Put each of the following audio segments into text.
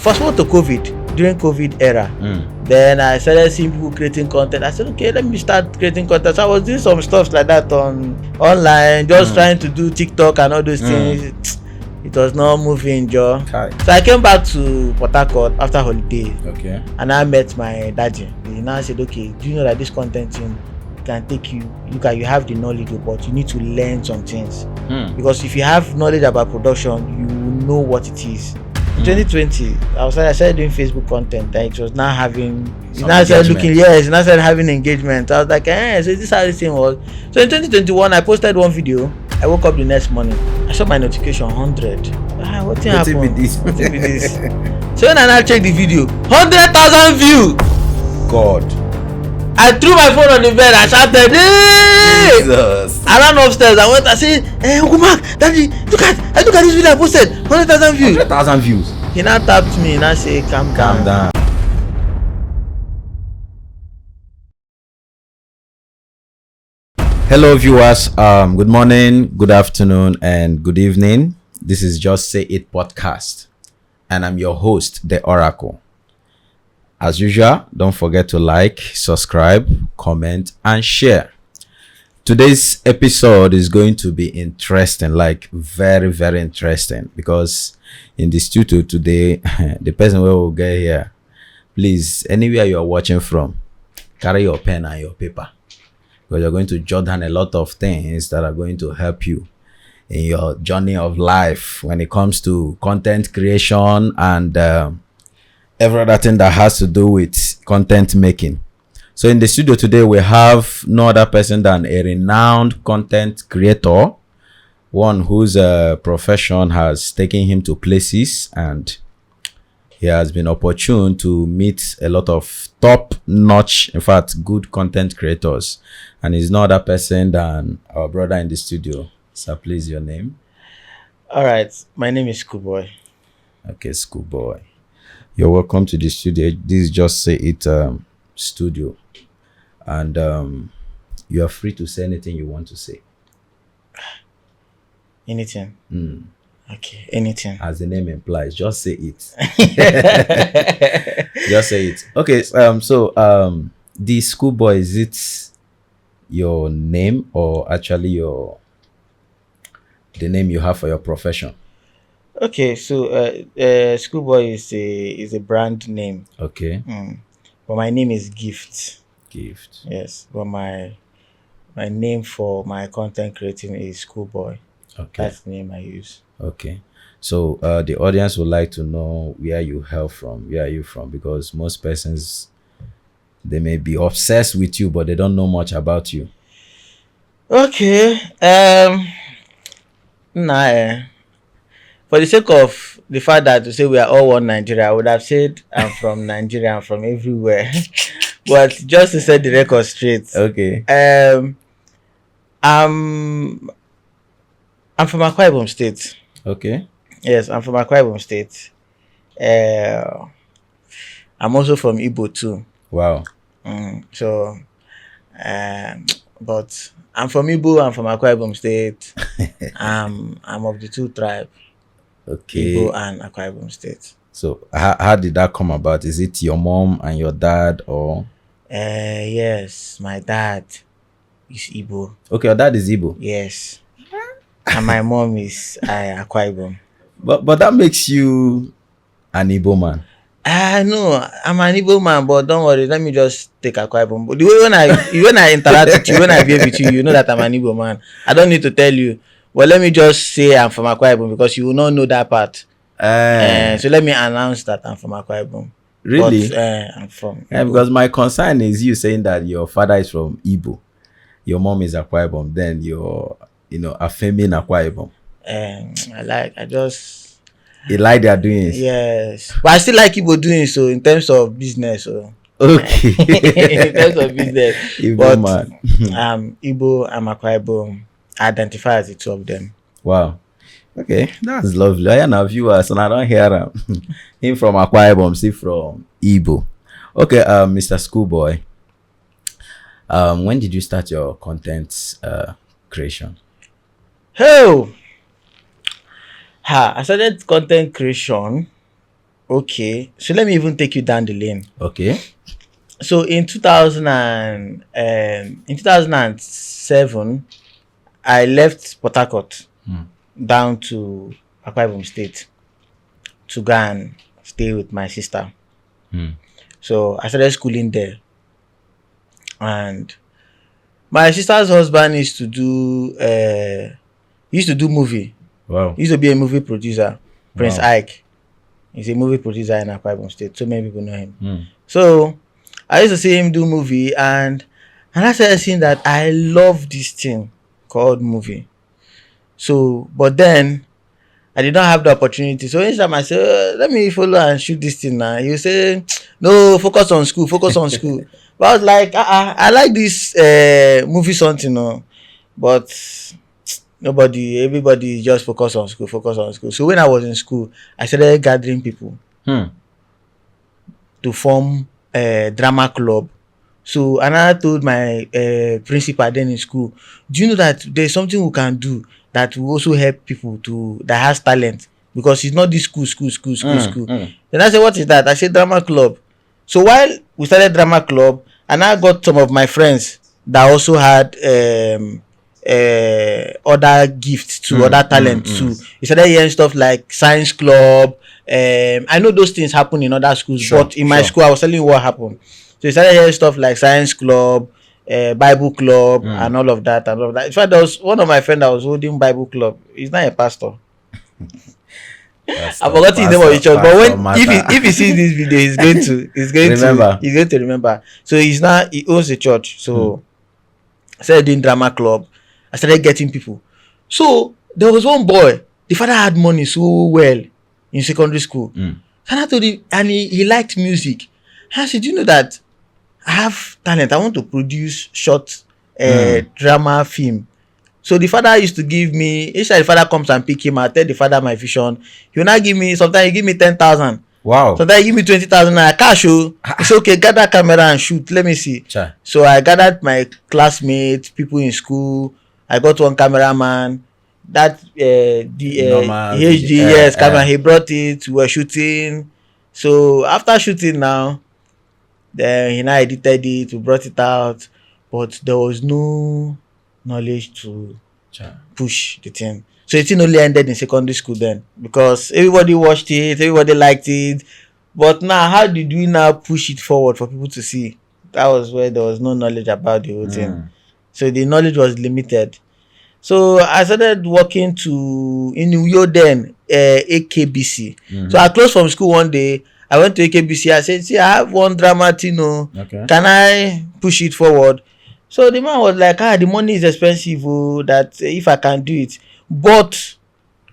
fast forward to COVID, during COVID era. Then I started seeing people creating content. I said, okay, let me start creating content. So I was doing some stuff like that online, just trying to do TikTok and all those things. It was not moving, Joe. Okay. So I came back to Port Harcourt after holiday. Okay. And I met my daddy. He now said, okay, do you know that this content thing can take you, look at, you have the knowledge, but you need to learn some things. Because if you have knowledge about production, you will know what it is. In 2020, I started doing Facebook content, and it was now having, it now started looking, it now started having engagement. I was like, so is this how this thing was? So in 2021, I posted one video. I woke up the next morning. I saw my notification 100. What thing happened? What thing be this? So when I now checked the video, 100,000 views. God. I threw my phone on the bed. I shouted, hey! Jesus. I ran upstairs. I went. I said, hey, Uncle Mark, Daddy, look at this video I posted. 100,000 views. 100,000 views. He now tapped me and I say, calm down. Hello viewers, good morning, good afternoon, and good evening. This is Justsayit Podcast, and I'm your host, The Oracle. As usual, don't forget to like, subscribe, comment, and share. Today's episode is going to be interesting, like very, very interesting, because in the studio today, the person who will get here, please, anywhere you are watching from, carry your pen and your paper, because you're going to jot down a lot of things that are going to help you in your journey of life when it comes to content creation and every other thing that has to do with content making. So in the studio today, we have no other person than a renowned content creator, one whose profession has taken him to places, and he has been opportune to meet a lot of top-notch, in fact, good content creators. And he's no other person than our brother in the studio. Sir, please, your name? All right. My name is Schoolboy. Okay, Schoolboy. You're welcome to the studio. This is Justsayit studio. And you are free to say anything you want to say. Anything? Okay, anything. As the name implies, just say it. Just say it. Okay, so the Schoolboy, is it your name or actually the name you have for your profession? Okay, so Schoolboy is a brand name. Okay. But my name is Gift. Gift. Yes, but my name for my content creating is Schoolboy. Okay. That's the name I use. Okay. So the audience would like to know where you hail from. Where are you from? Because most persons, they may be obsessed with you, but they don't know much about you. Okay. For the sake of the fact that to say we are all one Nigeria, I would have said I'm from Nigeria, I'm from everywhere. But just to set the record straight. Okay. I'm from Akwa Ibom State. Okay. Yes, I'm from Akwa Ibom State. I'm also from Igbo too. Wow. But I'm from Igbo, I'm from Akwa Ibom State. I'm of the two tribes. Okay. Igbo and Akwa Ibom State. So how did that come about? Is it your mom and your dad or? Yes, my dad is Igbo. Okay, your dad is Igbo. Yes. And my mom is Akwa Ibom. But that makes you an Igbo man. No, I'm an Igbo man, but don't worry, let me just take Akwa Ibom. But the way when I interact with you, when I behave with you, you know that I'm an Igbo man. I don't need to tell you. Well, let me just say I'm from Akwa Ibom because you will not know that part. So let me announce that I'm from Akwa Ibom. Really? But, I'm from Igbo. Because my concern is you saying that your father is from Igbo, your mom is Akwa Ibom, then you're, affirming Akwa Ibom. You like their doings. Yes, but I still like Igbo doing so in terms of business. So. Okay. In terms of business. Igbo man. Igbo and Akwa Ibom, I identify as the two of them. Wow. Okay, that's lovely. I have viewers and I don't hear him. Him from Akwa Ibom, see from Igbo. Okay, Mr. Schoolboy. When did you start your content creation? I started content creation Okay, so let me even take you down the lane. Okay. So in 2007, I left Port Harcourt down to Akwa Ibom State to go and stay with my sister. So I started schooling there, and my sister's husband used to do movie. Wow. He used to be a movie producer. Prince Wow. Ike. He's a movie producer in Akwa Ibom State. So many people know him. So I used to see him do movie, and I started seeing that I love this thing called movie. So, but then I did not have the opportunity. So each time I say, let me follow and shoot this thing now. He say, no, focus on school. But I was like, I like this movie something, no. But everybody just focus on school. So when I was in school, I started gathering people to form a drama club. So, and I told my principal then in school, do you know that there's something we can do that will also help people that has talent? Because it's not this school. Then I said, what is that? I said, drama club. So while we started drama club, and I got some of my friends that also had other gifts to other talents too. We started hearing stuff like science club. I know those things happen in other schools, but in my school, I was telling you what happened. So we started hearing stuff like science club, Bible club, and all of that. In fact, there was one of my friends that was holding Bible club. He's not a pastor. I forgot his name of the church, but if he sees this video, he's going to remember. So he owns a church. So I started doing drama club. I started getting people. So there was one boy. The father had money so well in secondary school. And I told him, and he liked music. And I said, do you know that I have talent? I want to produce short drama film. So the father used to give me, each time the father comes and pick him, I tell the father my vision. He will not give me, sometimes he give me 10,000. Wow. Sometimes he give me 20,000. I can't show. It's okay, gather camera and shoot. Let me see. Sure. So I gathered my classmates, people in school. I got one cameraman. That HD, camera. He brought it. We were shooting. So after shooting now, then he now edited it. We brought it out, but there was no knowledge to push the thing. So the thing only ended in secondary school then, because everybody watched it, everybody liked it. But now, how did we now push it forward for people to see? That was where there was no knowledge about the whole thing. So the knowledge was limited. So I started working in Uyo then, AKBC. So I closed from school one day. I went to AKBC. I said, see, I have one drama thing. Okay. Can I push it forward? So the man was like, the money is expensive. That if I can do it. But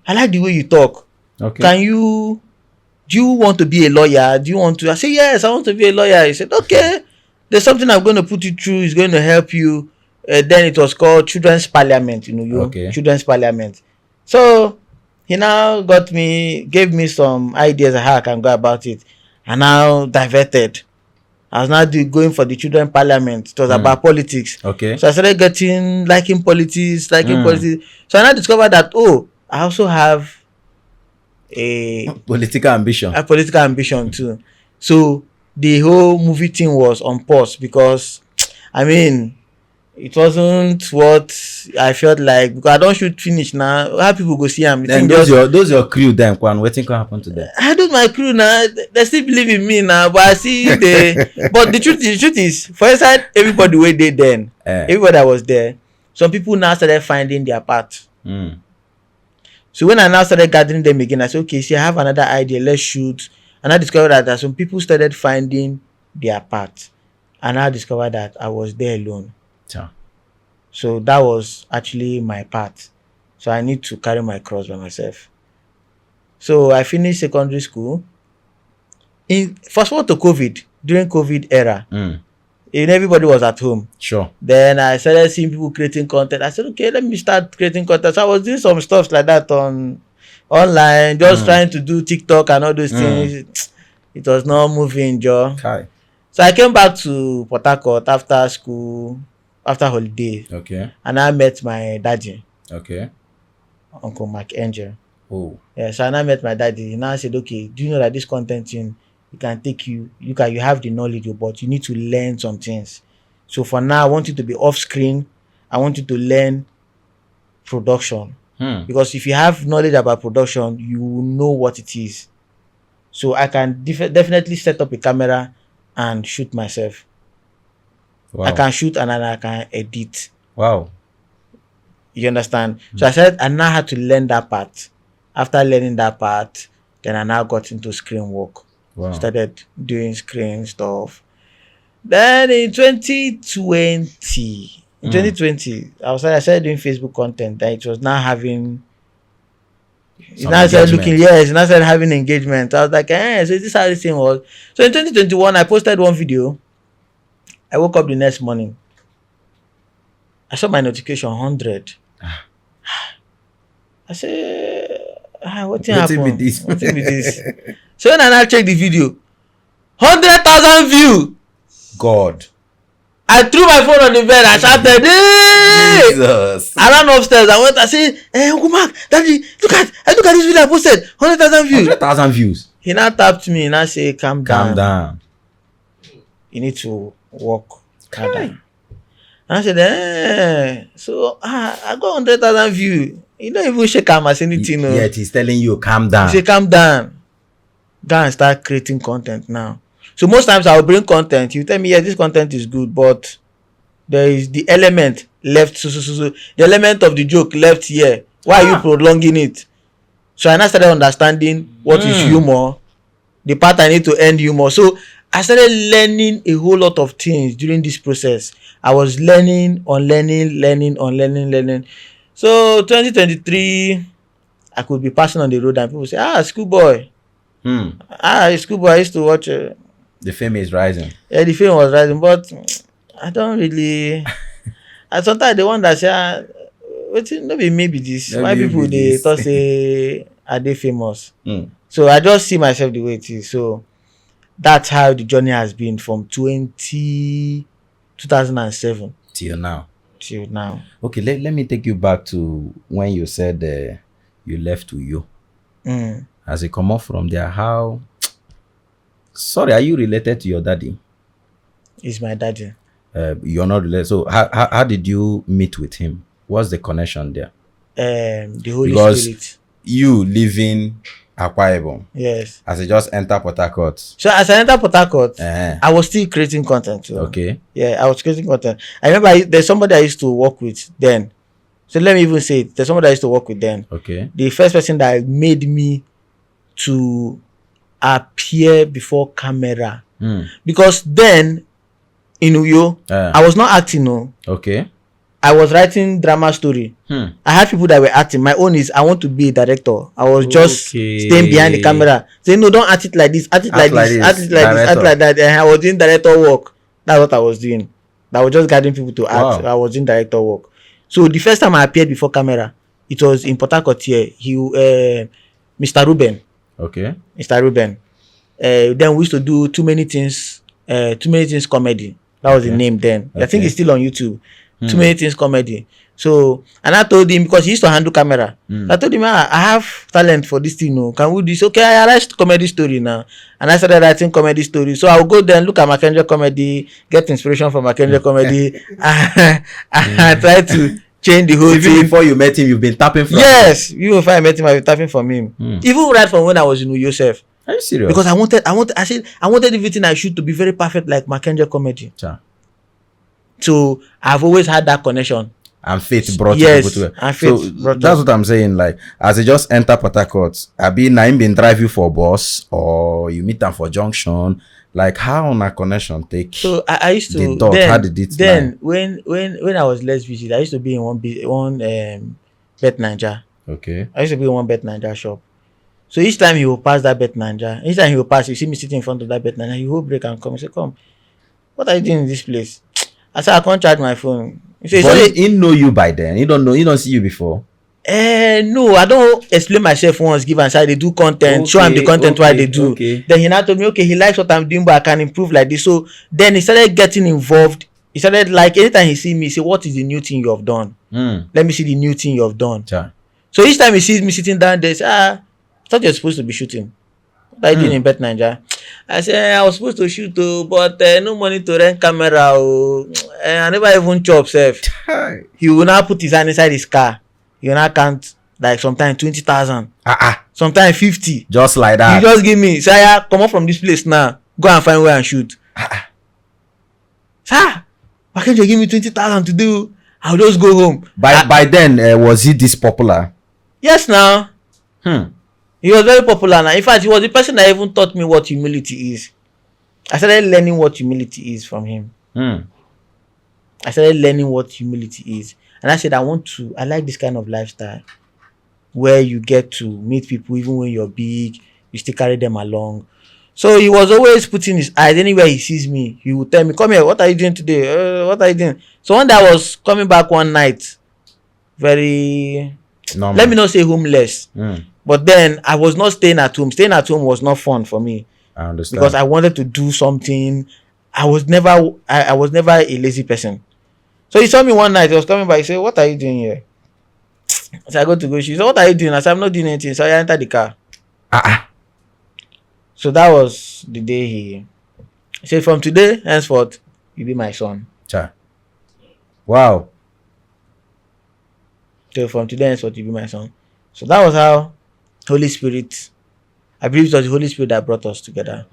I like the way you talk. Okay. Do you want to be a lawyer? Do you want to? I said, yes, I want to be a lawyer. He said, okay, there's something I'm going to put you through. It's going to help you. Then it was called Children's Parliament, Children's Parliament. So he now gave me some ideas of how I can go about it. And now diverted. I was now going for the Children's Parliament. It was about politics. Okay. So I started liking politics. So I now discovered that, I also have a political ambition too. So the whole movie thing was on pause because, it wasn't what I felt like, because I don't shoot finish now. How people go see them? Then those your crew then, what can happen to them? I do my crew now. They still believe in me now, but I see but the truth is, for instance, everybody were there then. Everybody that was there. Some people now started finding their path. So when I now started gathering them again, I said, okay, see, I have another idea. Let's shoot. And I discovered that some people started finding their path. And I discovered that I was there alone. So that was actually my part. So I need to carry my cross by myself. So I finished secondary school. First of all, to COVID, during COVID era, everybody was at home. Sure. Then I started seeing people creating content. I said, okay, let me start creating content. So I was doing some stuff like that online, just trying to do TikTok and all those things. It was not moving, Joe. Okay. So I came back to Port Harcourt after school. After holiday. Okay. And I met my daddy. Okay. Uncle Mark Angel. Oh. Yeah, so I now met my daddy. He now said, okay, do you know that this content thing, it can take you, you have the knowledge, but you need to learn some things. So for now, I want you to be off screen. I want you to learn production. Because if you have knowledge about production, you will know what it is. So I can definitely set up a camera and shoot myself. Wow. I can shoot and then I can edit. Wow. You understand? So I said I now had to learn that part. After learning that part, then I now got into screen work. Wow. Started doing screen stuff. Then in 2020, I started doing Facebook content. That it was now having. It's now started looking, it's now started having engagement. I was like, so is this how this thing was? So in 2021, I posted one video. I woke up the next morning. I saw my notification 100. I said, what happened? What is this? So when I now check the video, 100,000 views. God. I threw my phone on the bed. I shouted, hey! Jesus. I ran upstairs. I went. I said, hey, Uncle Mark, Daddy, look at this video I posted. 100,000 views. 100,000 views. He now tapped me and I said, calm down. You need to walk. Calm down. And I said, so I got 100,000 views. You don't even shake him as anything. Yet he's telling you, calm down. He say, calm down. Go and start creating content now. So most times I will bring content. You tell me, yeah, this content is good, but there is the element left. So the element of the joke left here. Why are you prolonging it? So I now started understanding what is humor, the part I need to end humor. So I started learning a whole lot of things during this process. I was learning. So 2023, I could be passing on the road and people say, Schoolboy. Schoolboy, I used to watch. The fame is rising. Yeah, the fame was rising, but I don't really. And sometimes they wonder, say, maybe this. Why people they thought say, are they famous? So I just see myself the way it is. So that's how the journey has been from 2007 till now. Okay, let me take you back to when you said you left to you. As you come off from there, how? Sorry, are you related to your daddy? He's my daddy. You're not related. So how did you meet with him? What's the connection there? The Holy Spirit. You living Akwa Ibom. Yes. As I just enter Port Harcourt. So as I enter Port Harcourt, I was still creating content too. Okay. Yeah, I was creating content. I remember there's somebody I used to work with then. So let me even say it. There's somebody I used to work with then. Okay. The first person that made me to appear before camera. Because then in Uyo, I was not acting, no. Okay. I was writing drama story. I had people that were acting. My own is I want to be a director. I was just staying behind the camera. Saying, no, don't act it like this, act it like this, act it like this, act like that. And I was doing director work. That's what I was doing. I was just guiding people to act. Wow. I was doing director work. So the first time I appeared before camera, it was in Port Harcourt here. Mr. Ruben. Okay. Mr. Ruben. Then we used to do Too Many Things comedy. That was the name then. Okay. I think it's still on YouTube. Too Many Things comedy. So, and I told him, because he used to handle camera. I told him, I have talent for this thing. No, can we do this? Okay, I write comedy story now. And I started writing comedy story. So I'll go there and look at Mackenzie comedy, get inspiration from Mackenzie comedy, and try to change the whole thing. Even before you met him, you've been tapping from him? Yes, even before I met him, I've been tapping from him. Even right from when I was in Yosef. Are you serious? Because I wanted everything I shoot to be very perfect like Mackenzie comedy. Sure. So I've always had that connection. And faith brought people together. And faith so that's what I'm saying. Like, as you just enter Port Harcourt, Naim been drive you for bus or you meet them for junction. Like, how on a connection take? So I used to the dot, then, how did it then when I was less busy, I used to be in one Bet Ninja. Okay. I used to be in one Bet Ninja shop. So each time he will pass that Bet Ninja, each time he will pass, you see me sitting in front of that Bet Ninja, he will break and come and say, "Come, what are you doing in this place?" I said, "I can't charge my phone." So he know you by then. He don't see you before. No, I don't explain myself once. Give and say they do content, show him the content why they do. Okay. Then he now told me, okay, he likes what I'm doing, but I can improve like this. So then he started getting involved. He started, like, anytime he see me, he say, "What is the new thing you have done? Let me see the new thing you have done." Sure. So each time he sees me sitting down there, he says, I thought you're supposed to be shooting. What are you doing in Bet Nigeria? I said, I was supposed to shoot, but no money to rent camera. I never even chop self. He will now put his hand inside his car. He will now count like sometimes 20,000. Sometimes 50. Just like that. You just give me. Say, come up from this place now. Go and find where and shoot. Sir, why can't you give me 20,000 to do? I'll just go home. By then, was he this popular? Yes, now. He was very popular now. In fact, he was the person that even taught me what humility is. I started learning what humility is from him. I started learning what humility is. And I said, I like this kind of lifestyle where you get to meet people even when you're big, you still carry them along. So he was always putting his eyes anywhere he sees me. He would tell me, come here, what are you doing today? What are you doing? So one day I was coming back one night, very, Normal. let me not say homeless. But then I was not staying at home. Staying at home was not fun for me. I understand. Because I wanted to do something. I was never a lazy person. So he saw me one night. He was coming by. He said, what are you doing here? I said, I go to go. She said, what are you doing? I said, I'm not doing anything. So I entered the car. So that was the day he said, from today, henceforth, you be my son. Wow. So from today, henceforth, you be my son. So that was how Holy Spirit, I believe it was the Holy Spirit that brought us together.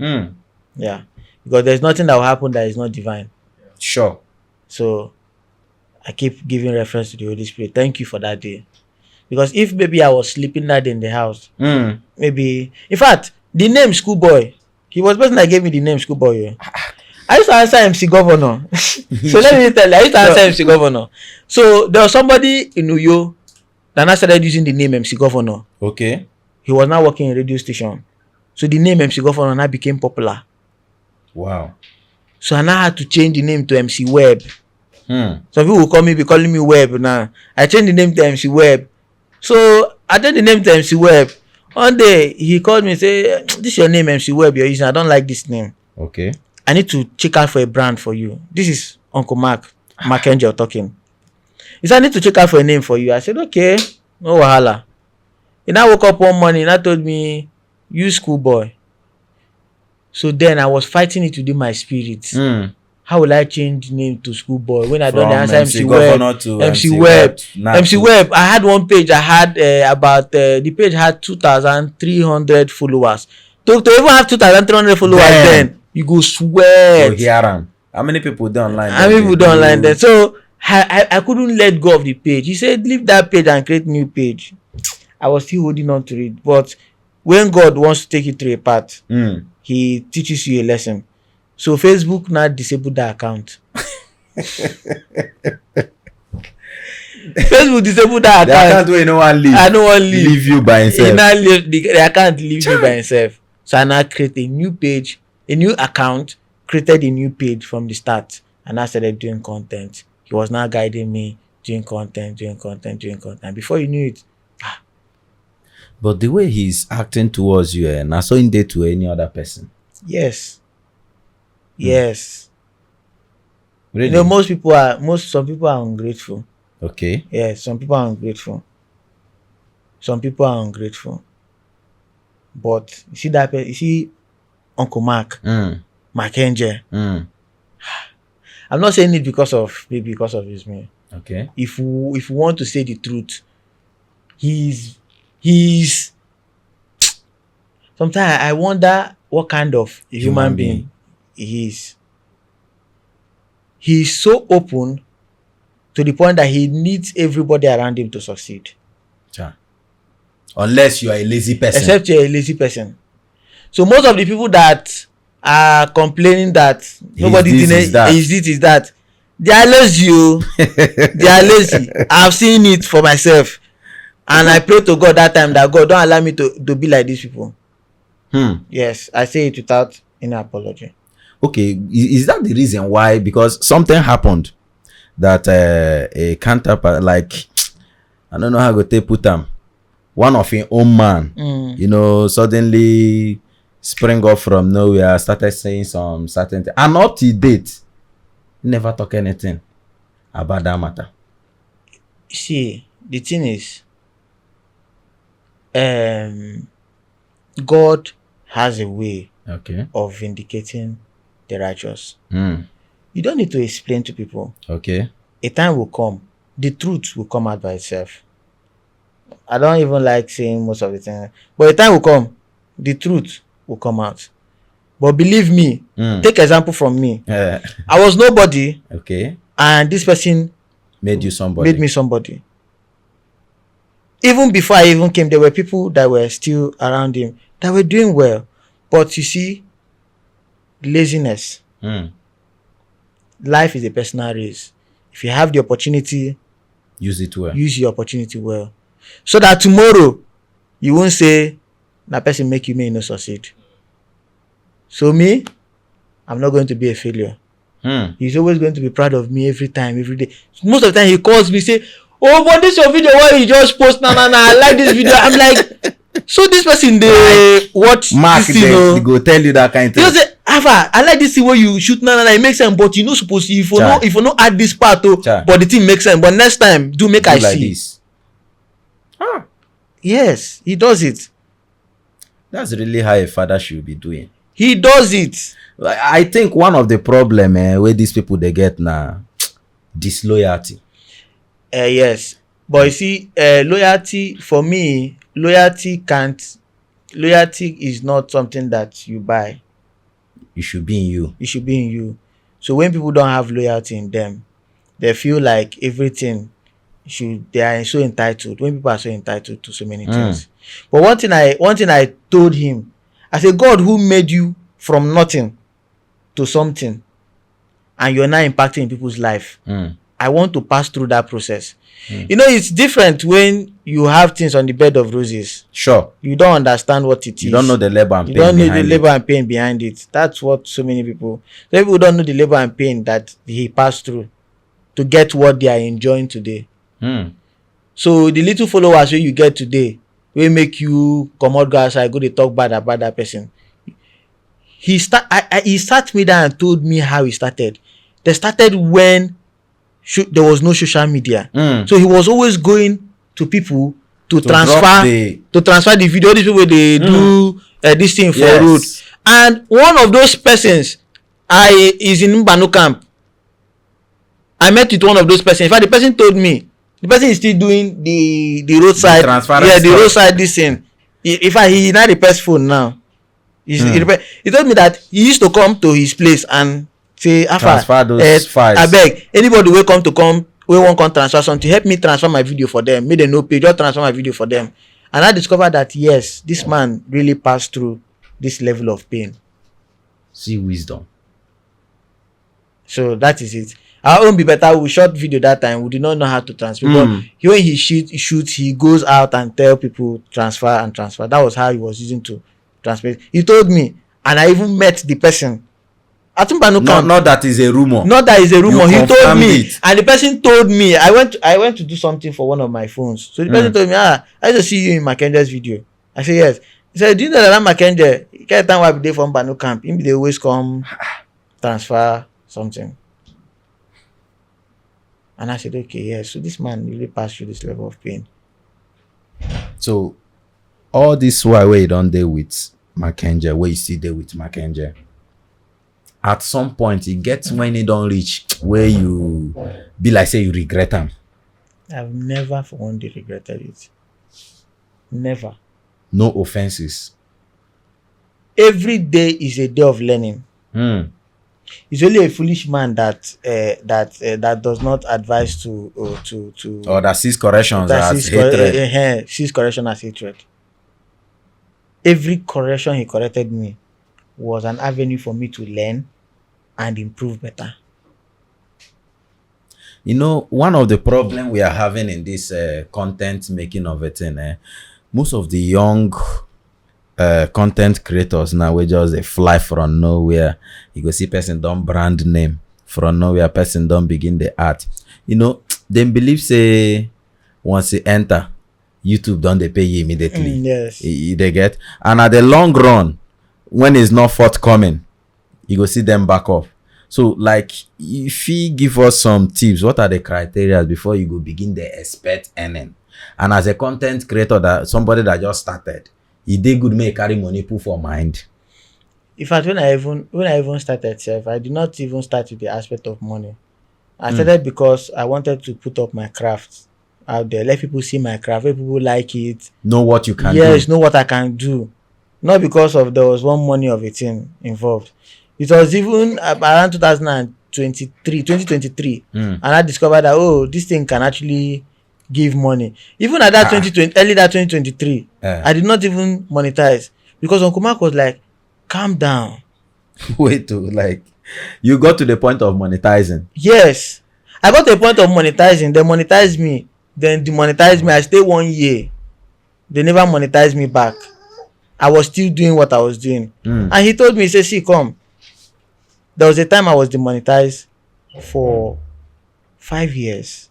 Yeah. Because there's nothing that will happen that is not divine. Sure. So I keep giving reference to the Holy Spirit. Thank you for that day. Because if maybe I was sleeping that day in the house, maybe, in fact, the name Schoolboy, he was the person that gave me the name Schoolboy. Yeah. I used to answer MC Governor. So let me tell you, I used to answer MC Governor. So there was somebody in Uyo that now started using the name MC Governor. Okay. He was now working in a radio station. So the name MC Governor now became popular. Wow. So I now had to change the name to MC Web. Some people will be calling me Web now. I changed the name to MC Web. So I changed the name to MC Web. One day he called me and said, this is your name, MC Web you're using. I don't like this name. Okay. I need to check out for a brand for you. This is Uncle Mark Angel talking. He said, I need to check out for a name for you. I said, okay, no wahala. He now woke up one morning and I told me, use Schoolboy. So then I was fighting it within my spirit. How will I change the name to Schoolboy when I don't answer MC Web? MC Web. MC Web. I had one page. I had the page had 2,300 followers. To even have 2,300 followers, then you go sweat. How many people do online? How many people do online then? So I couldn't let go of the page. He said, leave that page and create new page. I was still holding on to it. But when God wants to take you through a path, he teaches you a lesson. So Facebook now disabled that account. Facebook disabled that account. The account where no one leave. I don't want to leave you by himself. The account leave me by himself. So I now create a new page, a new account, created a new page from the start, and I started doing content. He was now guiding me, doing content. Before you knew it. But the way he's acting towards you, and I saw him date to any other person. Yes. Yes. Really? You know, some people are ungrateful. Okay. Yes, some people are ungrateful. But you see Uncle Mark, Mark Angel. I'm not saying it because of his name. Okay. If we want to say the truth, he's sometimes I wonder what kind of human being he is. He's so open to the point that he needs everybody around him to succeed. Yeah. Unless you are a lazy person. Except you're a lazy person. So most of the people that are complaining that nobody is that, they are lazy. They are lazy. I've seen it for myself. And I pray to God that time that God don't allow me to be like these people. Yes, I say it without any apology. Okay, is that the reason why? Because something happened that a counterpart, like, I don't know how to put them, one of your own man, suddenly spring up from nowhere, started saying some certain things, and up to date, never talk anything about that matter. See, the thing is, God has a way Okay. of vindicating the righteous. Mm. You don't need to explain to people. Okay. A time will come, the truth will come out by itself. I don't even like saying most of the time, but a time will come, the truth will come out. But believe me, take example from me. I was nobody. Okay. And this person Made you somebody. made me somebody. Even before I even came, there were people that were still around him that were doing well. But you see, laziness. Life is a personal race. If you have the opportunity, Use it well. use your opportunity well. So that tomorrow, you won't say, that person make you may not succeed. So me, I'm not going to be a failure. He's always going to be proud of me every time, every day. Most of the time he calls me, say, oh, but this your video, why you just post now, I like this video. I'm like, so this person, they watch Mark, this thing, they go tell you that kind of thing. you say, Ava, I like this thing where you shoot now, it makes sense, but you not supposed to, if you not add this part, but the thing makes sense, but next time, do make I like see. This. Yes, he does it. That's really how a father should be doing. He does it. I think one of the problem where these people they get now, disloyalty. Yes, but you see, loyalty for me, loyalty is not something that you buy. It should be in you. It should be in you. So when people don't have loyalty in them, they feel like everything they are so entitled. When people are so entitled to so many things. But one thing I told him, I said, God who made you from nothing to something, and you're now impacting people's life. I want to pass through that process. You know, it's different when you have things on the bed of roses. Sure. You don't understand what it is. You don't know the labor and pain. You don't know the labor and pain behind it. That's what so many people don't know, the labor and pain that he passed through to get what they are enjoying today. So the little followers where you get today will make you come out, go outside, go to talk bad about that person. He sat me down and told me how he started. They started when there was no social media. So he was always going to people to transfer the video. These people, they do this thing for road. And one of those persons is in Mbano camp. I met with one of those persons. In fact, the person told me the person is still doing the roadside, the roadside this thing. In fact, he now repairs phone now. He told me that he used to come to his place and say, transfer those files. I beg anybody will won't come transfer something, help me transfer my video for them. Make them no pay, just transfer my video for them. And I discovered that yes, this man really passed through this level of pain. See wisdom. So that is it. Our own Be Better, we shot video that time. We did not know how to transfer. But when he shoots, he goes out and tell people transfer. That was how he was using to transfer. He told me, and I even met the person. Not that is a rumor. Not that is a rumor. He told me, it. and the person told me. I went to do something for one of my phones. So the person told me, I just see you in Makenja's video. I said yes. He said, do you know that Makenja? He can't time why be there from Banu camp. Him they always come transfer something. And I said, okay, yes. So this man really passed through this level of pain. So all this while where you don't deal with Makenja, where you still deal with Makenja, at some point it gets when you don't reach where you be like say you regret them. I've never for one day regretted it. Never. No offenses. Every day is a day of learning. It's only a foolish man that does not advise to or that sees corrections as hatred. Sees correction as hatred. Every correction he corrected me was an avenue for me to learn and improve better. You know, one of the problems we are having in this content making of it, most of the young content creators now we just a fly from nowhere. You go see person don't brand name from nowhere, person don't begin the art. You know, they believe say once they enter YouTube don't they pay you immediately. Yes. They get, and at the long run, when it's not forthcoming, you go see them back off. So like if you give us some tips, what are the criteria before you go begin the expect earning? And as a content creator, that somebody that just started, e dey good make carry money put for mind. In fact, when I even started self, I did not even start with the aspect of money. I started because I wanted to put up my craft out there, let people see my craft, let people like it, Know what you can yes, do. know what I can do. Not because of there was one money of a thing involved. It was even around 2023, and I discovered that this thing can actually give money. Even at that 2020, early that 2023, I did not even monetize because Uncle Mark was like, calm down. Wait, like you got to the point of monetizing. Yes, I got to the point of monetizing. They monetized me, then demonetized me. I stayed 1 year. They never monetized me back. I was still doing what I was doing. And he told me, he said, see, come. There was a time I was demonetized for 5 years.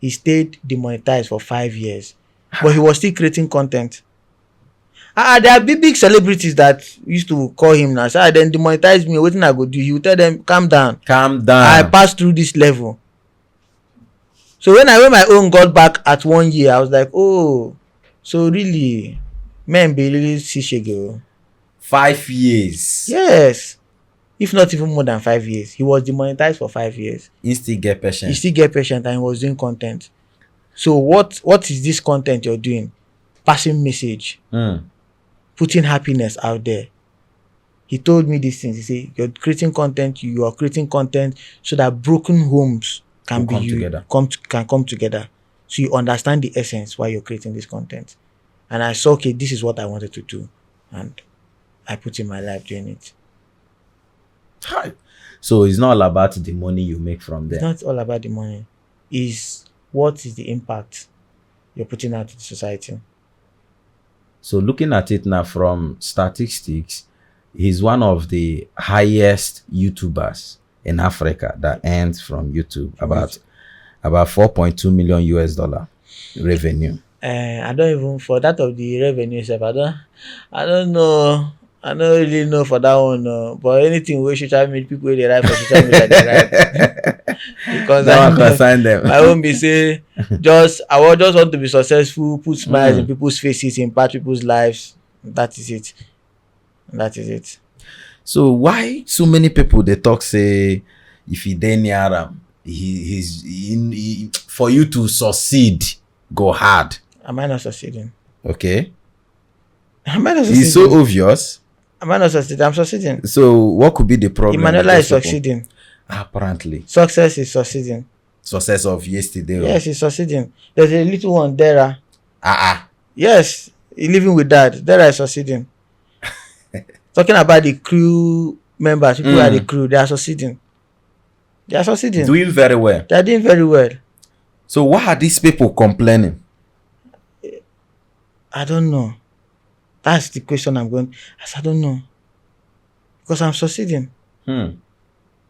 He stayed demonetized for 5 years. But he was still creating content. There are big celebrities that used to call him now. So then demonetize me. What thing I go do? He would tell them, calm down. Calm down. I passed through this level. So when my own got back at 1 year, I was like, oh, so really, men be really shishege. 5 years. Yes. If not even more than 5 years. He was demonetized for 5 years. He still get patient. He still get patient and he was doing content. So what is this content you're doing? Passing message. Putting happiness out there. He told me these things. He said, you're creating content, you are creating content so that broken homes can come together. So you understand the essence why you're creating this content. And I saw, okay, this is what I wanted to do. And I put in my life doing it. So it's not all about the money you make from there. It's not all about the money. It's what is the impact you're putting out to the society. So looking at it now from statistics, he's one of the highest YouTubers in Africa that earns from YouTube, about $4.2 million revenue. I don't even, for that of the revenue itself, I don't know. I don't really know for that one, but anything where social media people they write for social media they write. Because I concern them. I won't be say I just want to be successful, put smiles in people's faces, impact people's lives. That is it. So why so many people they talk say if he dey near him, he for you to succeed, go hard. Am I not succeeding? Okay. Am I not succeeding? It's so obvious. Am I not succeeding? I'm succeeding. So what could be the problem? Emanuela is succeeding. Apparently. Success is succeeding. Success of yesterday. Yes, he's succeeding. There's a little one, Dara. Yes, he's living with dad. Dara is succeeding. Talking about the crew members, people at the crew, they are succeeding. Doing very well. They are doing very well. So why are these people complaining? I don't know. That's the question I'm going. I don't know. Because I'm succeeding. The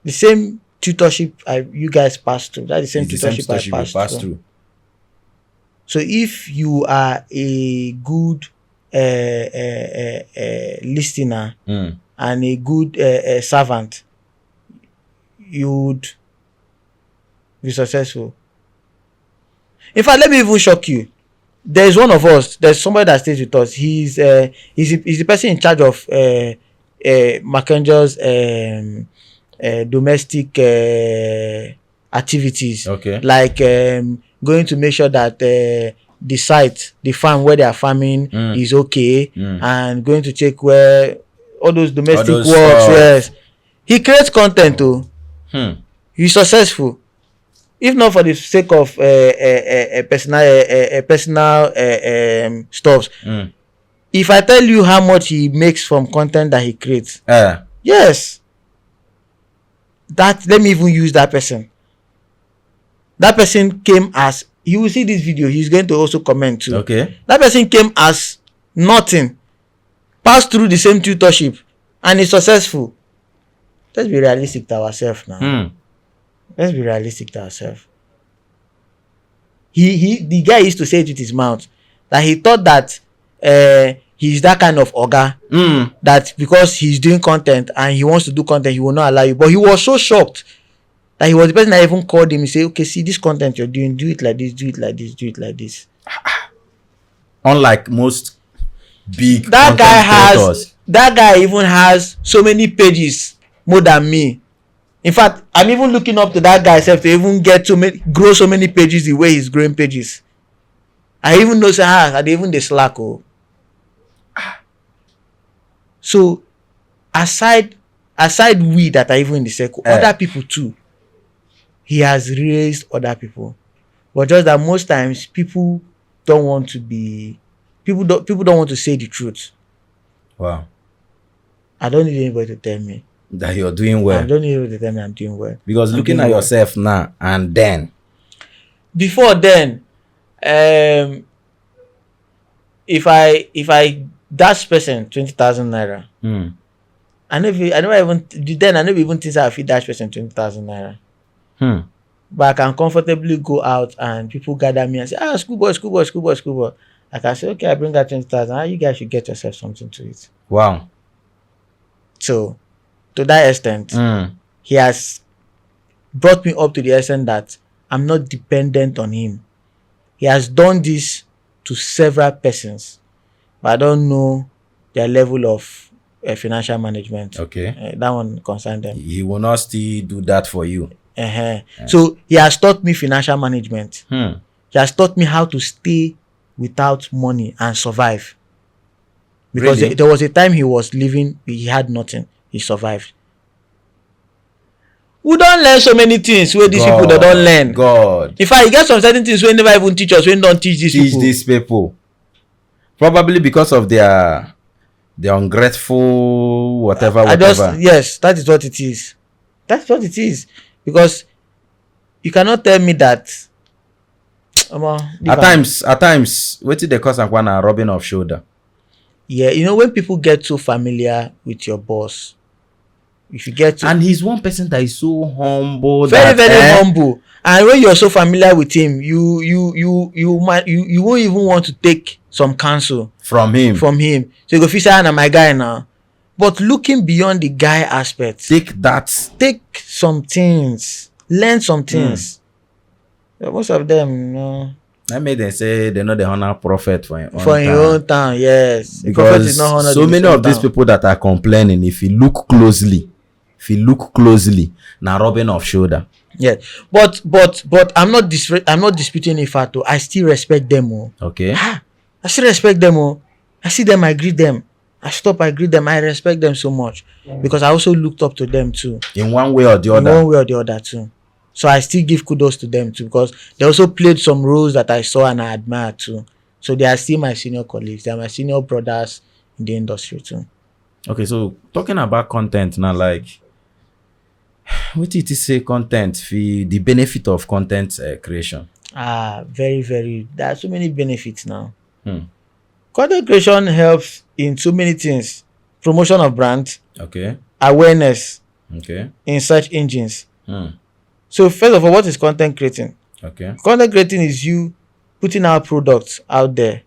same tutorship you guys passed through. That's the same tutorship I passed through. So if you are a good listener and a good servant, you would be successful. In fact, let me even shock you. There's one of us. There's somebody that stays with us. He's the person in charge of Makenjo's domestic activities. Okay. Like going to make sure that the farm where they are farming is okay, and going to check where all those domestic works. Yes, he creates content too. He's successful. If not for the sake of personal stuffs. If I tell you how much he makes from content that he creates, yes, let me even use that person. That person came as, you will see this video, he's going to also comment too. Okay. That person came as nothing, passed through the same tutorship, and is successful. Let's be realistic to ourselves now. Let's be realistic to ourselves. The guy used to say it with his mouth that he thought that he's that kind of oga that because he's doing content and he wants to do content, he will not allow you. But he was so shocked That he was the person that even called him. He said, okay, see this content you're doing, do it like this, do it like this, do it like this. Unlike most big That creators. guy even has so many pages more than me. In fact, I'm even looking up to that guy self to even grow so many pages the way he's growing pages. I even know I even the slack. So aside we that are even in the circle, other people too. He has raised other people. But just that most times people don't want to say the truth. Wow. I don't need anybody to tell me that you're doing well. I don't need anybody to tell me I'm doing well. Because looking at yourself now and then. Before then, if I dash person 20,000 naira, I never even think I fit dash person 20,000 naira. But I can comfortably go out and people gather me and say, schoolboy. I can say, okay, I bring that 20,000. You guys should get yourself something to eat. Wow. So, to that extent, he has brought me up to the extent that I'm not dependent on him. He has done this to several persons, but I don't know their level of financial management. Okay. That one concerns them. He will not still do that for you. So he has taught me financial management. He has taught me how to stay without money and survive. Because Really? there was a time he was living, he had nothing. He survived. We don't learn so many things where these people they don't learn. God. In fact, you get some certain things we never even teach us, we don't teach these people. Probably because of their ungrateful whatever. Yes, that is what it is. That's what it is. Because you cannot tell me that at times what did they cause a rubbing of shoulder? Yeah, when people get so familiar with your boss, if you get to, and he's one person that is so humble, very humble, and when you're so familiar with him, you won't even want to take some counsel from him. So you go feel say, I'm my guy now. But looking beyond the guy aspect, take some things, learn some things. Most of them, I made them say they're not the honor prophet for your own town. Yes, because so many of these people that are complaining, if you look closely, now rubbing off shoulder. Yes, but I'm not disputing a fact. I still respect them. Okay. I still respect them. I see them. I greet them. I greet them. I respect them so much because I also looked up to them too. In one way or the other too. So I still give kudos to them too because they also played some roles that I saw and I admire too. So they are still my senior colleagues. They are my senior brothers in the industry too. Okay, so talking about content now, like, what did you say content, the benefit of content creation? Very, very. There are so many benefits now. Content creation helps in so many things. Promotion of brand. Okay. Awareness. Okay. In search engines. So first of all, what is content creating? Okay. Content creating is you putting our products out there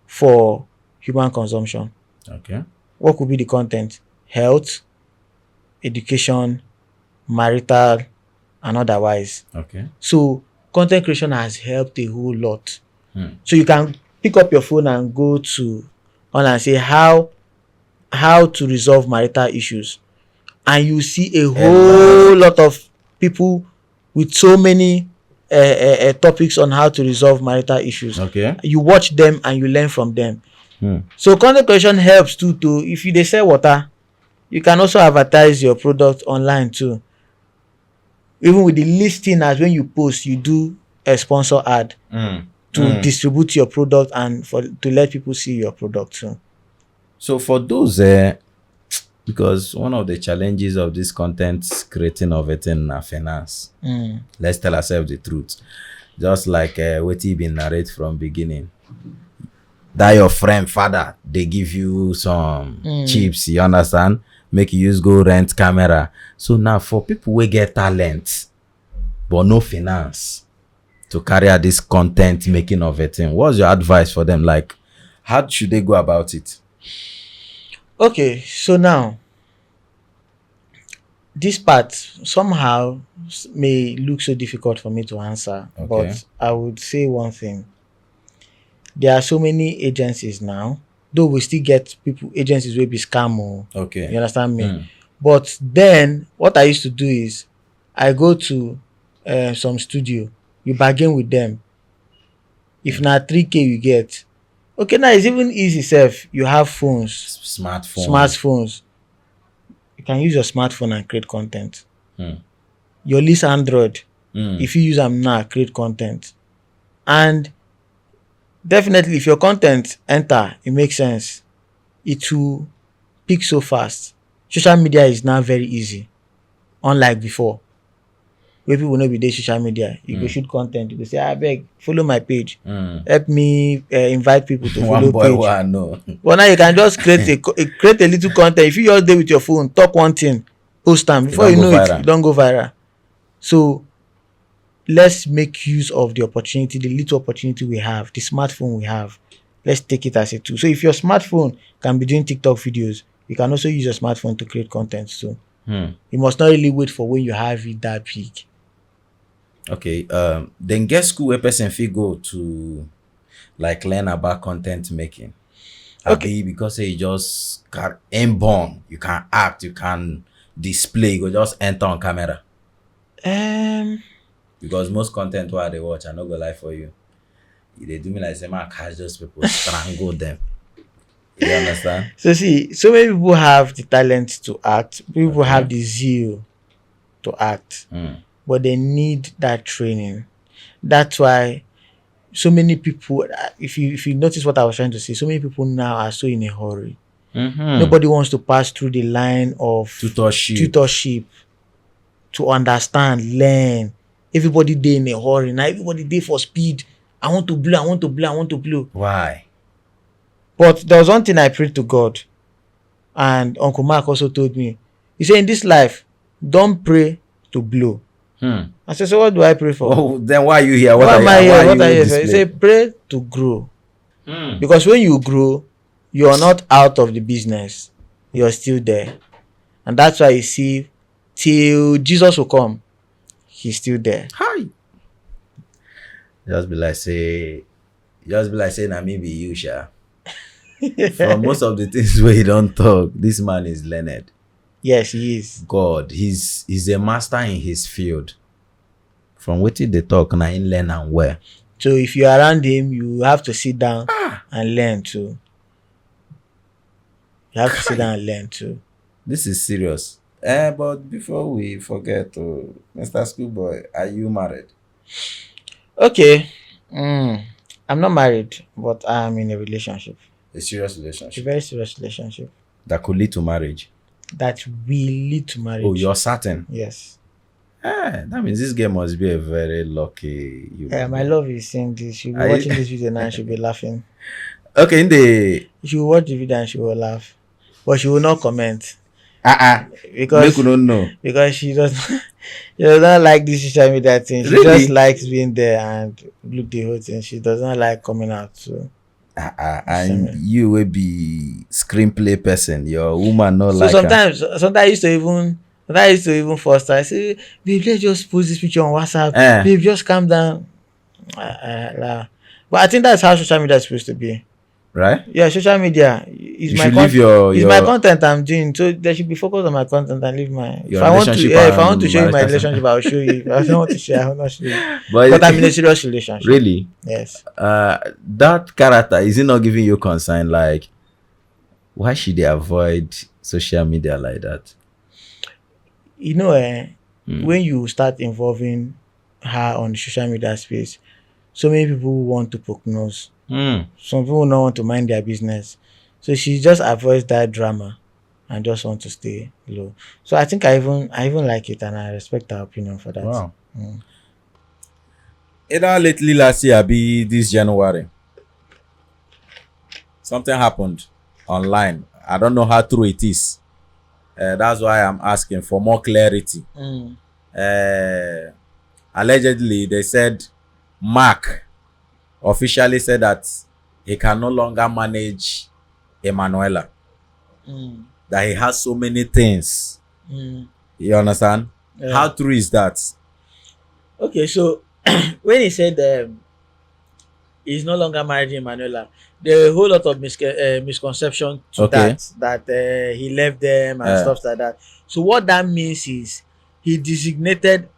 for human consumption. Okay. What could be the content? Health, education, marital, and otherwise. Okay. So content creation has helped a whole lot. So you can pick up your phone and go to and say how to resolve marital issues, and you see a whole lot of people with so many topics on how to resolve marital issues. Okay. You watch them and you learn from them. So content creation helps too. If you sell water, you can also advertise your product online too. Even with the listing, as when you post, you do a sponsor ad to distribute your product and to let people see your product too. So for those because one of the challenges of this content creating of it in finance, let's tell ourselves the truth. Just like what you been narrate from beginning. That your friend father, they give you some chips, you understand? Make you use go rent camera. So now for people who get talent but no finance to carry out this content making of it, what's your advice for them? Like, how should they go about it? Okay, so now this part somehow may look so difficult for me to answer, Okay. but I would say one thing. There are so many agencies now, though we still get agencies will be scam. You Okay. understand me? Mm. But then what I used to do is I go to some studio, you bargain with them. If not 3K you get. Okay, now it's even easy self. You have phones, smartphones. You can use your smartphone and create content. Mm. Your list Android. Mm. If you use them now, create content. And definitely if your content enter, it makes sense. It will pick so fast. Social media is now very easy. Unlike before. Where people will not be there social media. You go shoot content. You go say, I beg, follow my page. Help me invite people to follow One boy, page. one no. But now you can just create a little content. If you just there with your phone, talk one thing, post time. Before you know it, you don't go viral. So let's make use of the opportunity, the little opportunity we have, the smartphone we have. Let's take it as a tool. So if your smartphone can be doing TikTok videos, you can also use your smartphone to create content. So you must not really wait for when you have it that big. Okay. Then get school where person fit go to like learn about content making. Okay. Because you just can inborn, you can act, you can display, you go just enter on camera. Because most content where they watch, I not go lie for you. They do me like say man catch those people, strangle them. You understand? So see, so many people have the talent to act. People have the zeal to act. But they need that training. That's why so many people, if you notice what I was trying to say, so many people now are so in a hurry. Nobody wants to pass through the line of tutorship to understand, learn. Everybody dey in a hurry. Now everybody dey for speed. I want to blow. Why? But there was one thing I prayed to God, and Uncle Mark also told me. He said, in this life, don't pray to blow. I said, so what do I pray for? Oh, then why are you here? What am I here? What are you here? He said, pray to grow. Because when you grow, you're not out of the business. You're still there. And that's why you see, till Jesus will come, he's still there. Hi. Just be like say na me be you, sha. From most of the things where you don't talk, this man is learned. Yes, he is. God, he's a master in his field. From what they talk, now in learn and where. So if you're around him, you have to sit down and learn too. You have to sit down and learn too. This is serious. But before we forget, Mr. Schoolboy, are you married? Okay. I'm not married, but I'm in a relationship. A serious A relationship very serious relationship. that could lead to marriage. That will lead to marriage. Oh, you're certain? Yes. That means this girl must be a very lucky you. My love is seeing this. She'll be watching this video now and she'll be laughing. Okay, She will watch the video and she will laugh. But she will not comment. because make you don't know. Because she doesn't like this social media thing. She Really? just likes being there and look the whole thing. She doesn't like coming out. So And you will be screenplay person. Your woman not so like sometimes I used to even force her. I say, babe, let's just post this picture on WhatsApp. Babe, just calm down. But I think that's how social media is supposed to be. right? Yeah, social media is You my should leave your my content I'm doing. So they should be focused on my content and leave my. Your If I want to, relationship if I want to and show you my marriage relationship, I'll show you. If I don't want to share, I will not show you. but I'm in a serious relationship. really, Yes. that character is it not giving you concern? Like, why should they avoid social media like that? You know, when you start involving her on the social media space, so many people want to poke nose. Some people don't want to mind their business. So she just avoids that drama and just want to stay low. So I think I even like it and I respect her opinion for that. Wow. Either lately last year, be this January, something happened online. I don't know how true it is. That's why I'm asking for more clarity. Allegedly, they said Mark officially said that he can no longer manage Emanuela. That he has so many things You understand? Yeah. How true is that? Okay, so when he said he's no longer married to Emanuela, there are a whole lot of misconception to Okay. that he left them and stuff like that. So what that means is he designated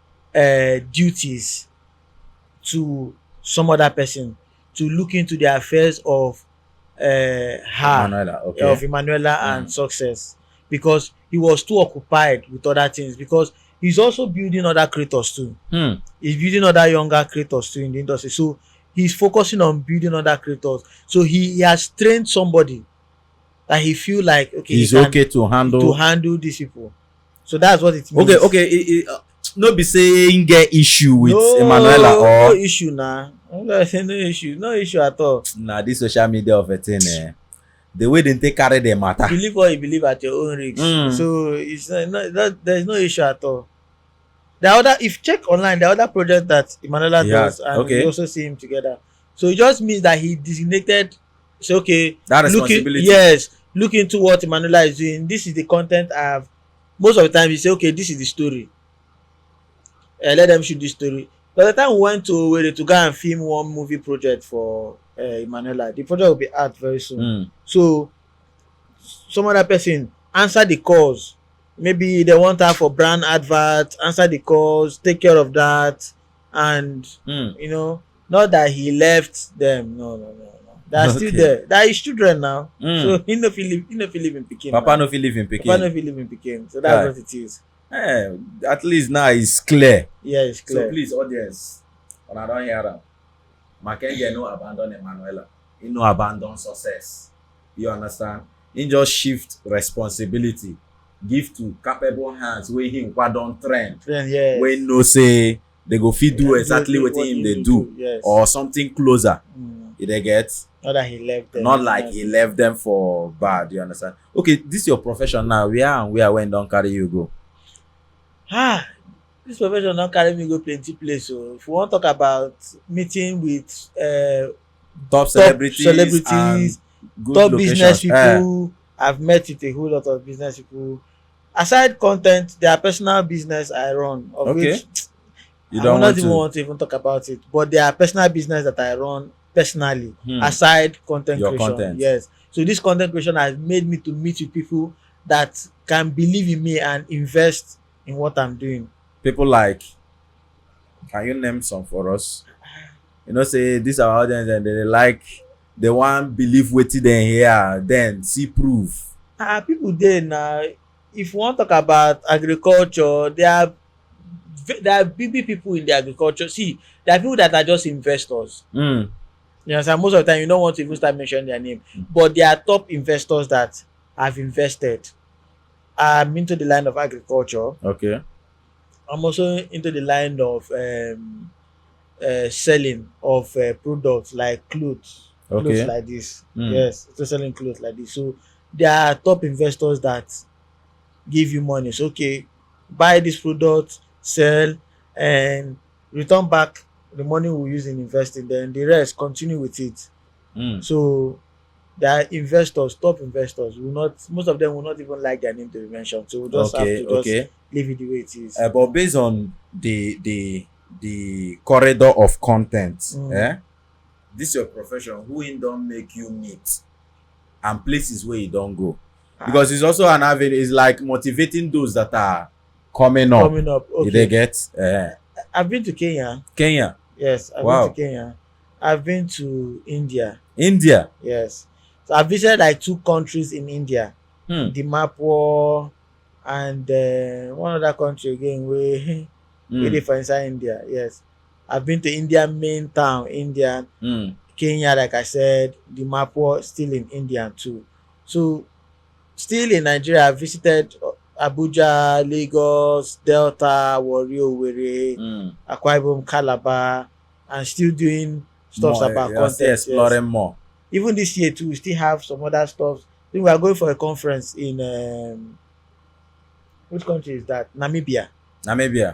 duties to some other person to look into the affairs of her, of Emanuela and Success, because he was too occupied with other things, because he's also building other creators too. He's building other younger creators too in the industry. So he's focusing on building other creators. So he has trained somebody that he feel like he's okay to handle these people. So that's what it means. Okay. No be saying get issue with Emanuela or no issue now. No issue at all. Nah, this social media of a thing, the way they take carry the matter. Believe what you believe at your own risk. So it's there's no issue at all. If check online, the other project that Emanuela does, and you also see him together. So it just means that he designated, say, okay, that responsibility. Look into what Emanuela is doing. This is the content I have. Most of the time, he say, okay, this is the story. Let them shoot this story. By the time we went to go and film one movie project for Emanuela, the project will be out very soon. So some other person answer the calls. Maybe they want her for brand advert, answer the calls, take care of that, and you know, not that he left them. No. They are still there. That is children now. So he no feel live in Peking. Papa no feel live in Peking. So that's what it is. At least now it's clear. Yeah, it's clear. So please, audience, when I don't hear them, Makenge no abandon Emanuela. He no abandon Success. You understand? He just shift responsibility, give to capable hands where him don't trend. Yes. When no say they go fit do exactly what him they do, yes. Or something closer. They get. Not that he left them. Not like he left them for bad. You understand? Okay, this is your profession now. Where when don't carry you go? This profession don't carry me go plenty place. So if we want to talk about meeting with top celebrities and good top locations. Business people, I've met with a whole lot of business people. Aside content, there are personal business I run, of which you I don't not even want to even talk about it. But there are personal business that I run personally, aside content your creation. Content. Yes. So this content creation has made me to meet with people that can believe in me and invest in what I'm doing. People like, can you name some for us? You know, say this our audience and they want believe wetin dem hear, then see proof. People there now. If you want to talk about agriculture, there are big people in the agriculture. See, there are people that are just investors. You understand? Most of the time, you don't want to even start mentioning their name, but there are top investors that have invested. I'm into the line of agriculture. Okay. I'm also into the line of selling of products like clothes like this. Yes, so selling clothes like this. So there are top investors that give you money. So okay, buy this product, sell, and return back the money we use in investing. Then the rest continue with it. So there are investors, top investors. Most of them will not even like their name to be mentioned. So we'll just have to just leave it the way it is. But based on the corridor of content, this is your profession. Who in don't make you meet and places where you don't go? Because it's also an avenue. It's like motivating those that are coming up. Okay. They get. I've been to Kenya. Yes, I've been to Kenya. I've been to India. Yes. So I visited like 2 countries in India. Dimapur and one other country again where they for inside India. Yes. I've been to India main town, India. Kenya, like I said, Dimapur, still in India too. So still in Nigeria, I visited Abuja, Lagos, Delta, Warri, Owerri, Akwa Ibom, Calabar, and still doing stuff about content. Exploring more. Even this year too, we still have some other stuff. I think we are going for a conference in which country is that? Namibia.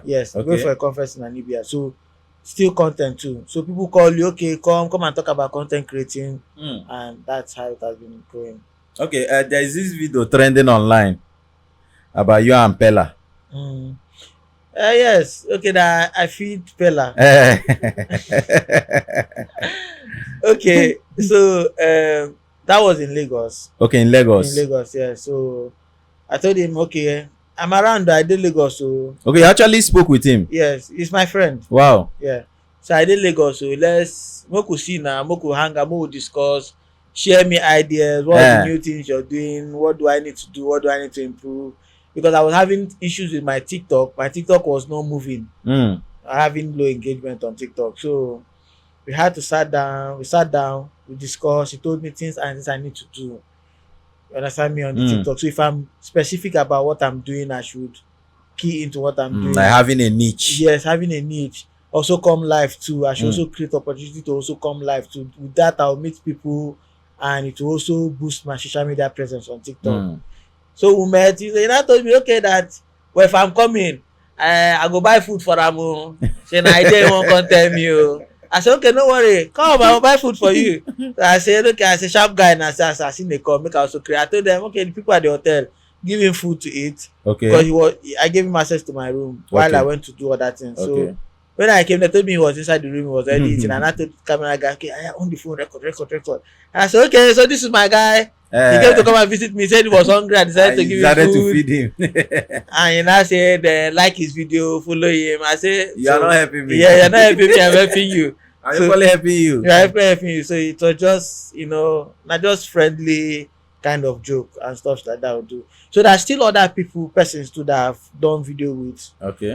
Yes, we're going for a conference in Namibia. So still content too. So people call you, okay, come and talk about content creating, and that's how it has been going. Okay, there is this video trending online about you and Pella. Yes. Okay, that I feed Pella. Okay, so that was in Lagos. Okay, in In Lagos. Lagos, yeah. So I told him, okay, I'm around. I did Lagos, so Okay, you actually spoke with him. yes, he's my friend. Wow. Yeah. So I did Lagos, so let's make we see now, make we hang out, make we discuss, share me ideas, what are the new things you're doing, what do I need to do, what do I need to improve? Because I was having issues with my TikTok. My TikTok was not moving. Having low engagement on TikTok. So we had to sat down, we discussed, he told me things and things I need to do. You understand me on the TikTok. So if I'm specific about what I'm doing, I should key into what I'm doing. Like having a niche. Yes, having a niche. Also come live too. I should also create opportunity to also come live too. With that, I'll meet people and it will also boost my social media presence on TikTok. So we met. He now told me, okay, that well, if I'm coming, I go buy food for am. Say na idea won't come tell me. I said, okay, no worry, come, I will buy food for you. So I said, okay, as a sharp guy, and as I seen they come, make I also create. I told them, okay, the people at the hotel, give him food to eat. Okay. Because I gave him access to my room while I went to do other things. Okay. So when I came, they told me he was inside the room, he was already eating. And I told the camera guy, okay, I on the phone, record. And I said, okay, so this is my guy. He came to come and visit me. He said he was hungry. I decided to give him food. To feed him. And he now said, like his video, follow him. I said, you are not helping me. Yeah, you're not helping me. I'm helping you. I'm equally helping you. You're helping you. So it was just, not just friendly kind of joke and stuff like that would do. So there's still other persons too that have done video with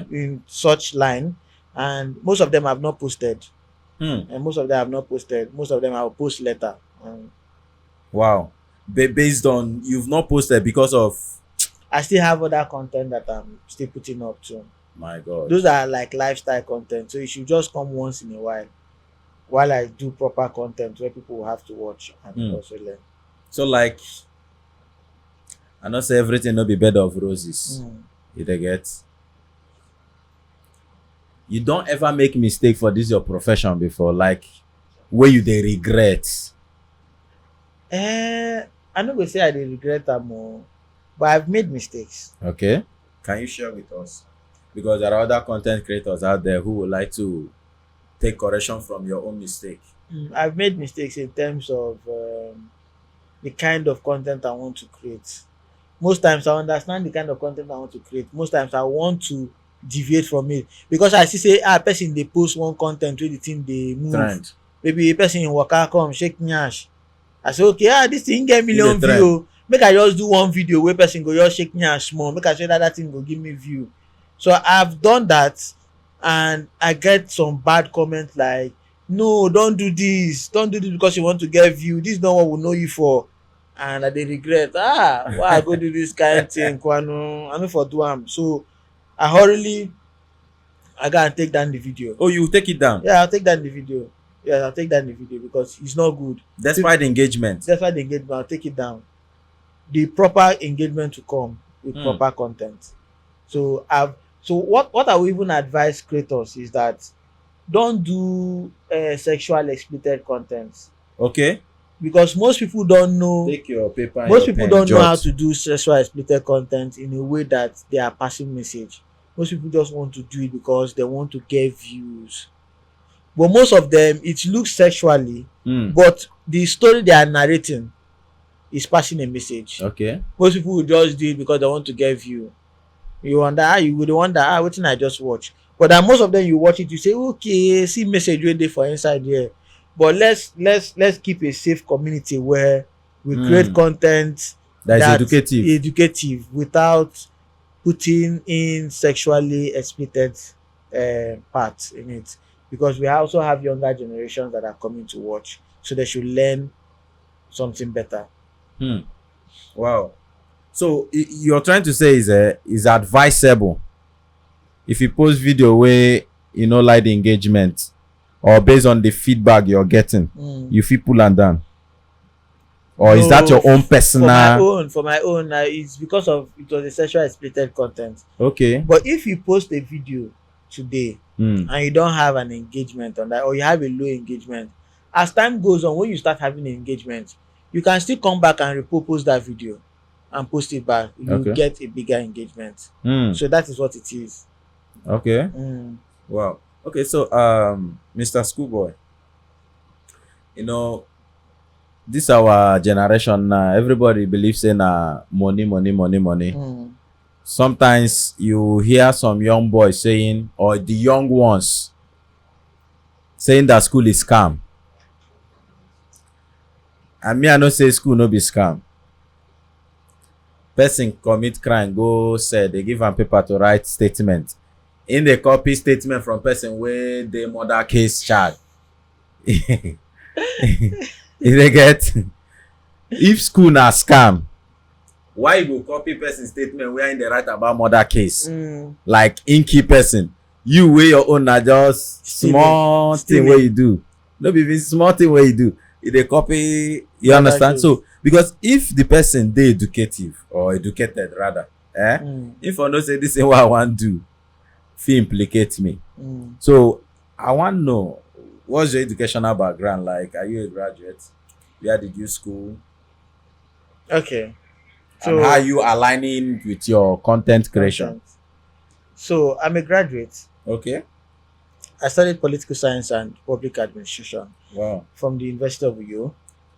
in such line, and most of them have not posted. And most of them have not posted. Most of them I will post later. Wow. Based on you've not posted because of I still have other content that I'm still putting up too. My God. Those are like lifestyle content. So you should just come once in a while I do proper content where people will have to watch and also learn. So like I not say everything will be bed of roses. You get. You don't ever make mistake for this your profession before, like where you they regret. I'm not gonna say I dey regret them more, but I've made mistakes. Okay. Can you share with us? Because there are other content creators out there who would like to take correction from your own mistake. I've made mistakes in terms of the kind of content I want to create. Most times I understand the kind of content I want to create. Most times I want to deviate from it because I see say person they post one content where the thing they move. Trend. Maybe a person in waka come shake nyash. I say okay, this thing get million view. Make I just do one video where person go just shake nyash small. Make I say that thing go give me view. So I've done that and I get some bad comments like, no, don't do this because you want to get view. This is not what we know you for. And I dey regret, why I go do this kind of thing, Kwano? I no for do am. So I gotta take down the video. Oh, you take it down? Yeah, I'll take down the video. Yeah, I'll take down the video because it's not good. Despite the engagement? Despite the engagement, I'll take it down. The proper engagement to come with proper content. So what I will even advise creators is that don't do sexual explicit content. Okay. Because most people don't know. Take your paper. And most your people pen, don't jot. know how to do sexual explicit content in a way that they are passing message. Most people just want to do it because they want to get views. But most of them, it looks sexually, but the story they are narrating is passing a message. Okay. Most people will just do it because they want to get view. You wonder, you would wonder, what thing I just watch. But then most of them, you watch it, you say, okay, see message right there for inside here. But let's keep a safe community where we create content that is educative without putting in sexually explicit parts in it. Because we also have younger generations that are coming to watch, so they should learn something better. Wow. So you're trying to say is advisable if you post video where you know like the engagement or based on the feedback you're getting, you feel pull and down, or is that your own personal? For my own, it's because of it was a sexual explicit content. Okay. But if you post a video today and you don't have an engagement on that, or you have a low engagement, as time goes on, when you start having engagement, you can still come back and repurpose that video. and post it back, you get a bigger engagement. So that is what it is. Okay. Wow. Okay, so Mr. Schoolboy, this our generation now. Everybody believes in money. Sometimes you hear some young boys saying, or the young ones saying that school is scam. And me, I know say school no be scam. Person commit crime, go say they give am paper to write statement. In the copy statement from person where the murder case child. If they get, if school na scam, why you go copy person statement where in the write about murder case? Like inky person, you weigh your own na just small thing where you do. No be even small thing where you do. If they copy, you understand? So because if the person they educative or educated rather, if I know say this is what I want to do, feel implicate me. So I want to know, what's your educational background like? Are you a graduate? Where did you school? Okay. So, and how are you aligning with your content creation? So I'm a graduate. Okay. I studied political science and public administration. Wow. From the University of Uyo.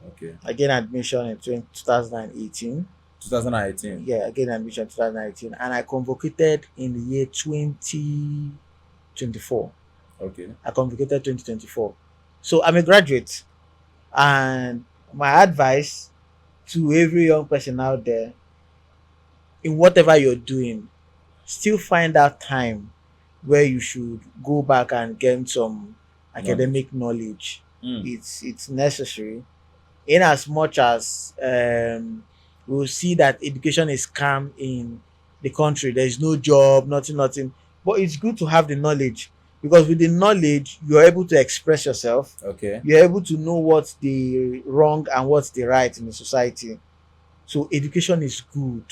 Okay. I gained admission in 2018. 2018. Yeah, I gained admission in 2018, and I convocated in the year 2024. Okay. I convocated 2024. So I'm a graduate, and my advice to every young person out there, in whatever you're doing, still find that time where you should go back and gain some academic knowledge. It's necessary, in as much as we'll see that education is scam in the country. There is no job, nothing. But it's good to have the knowledge, because with the knowledge you're able to express yourself. Okay. You're able to know what's the wrong and what's the right in the society. So education is good.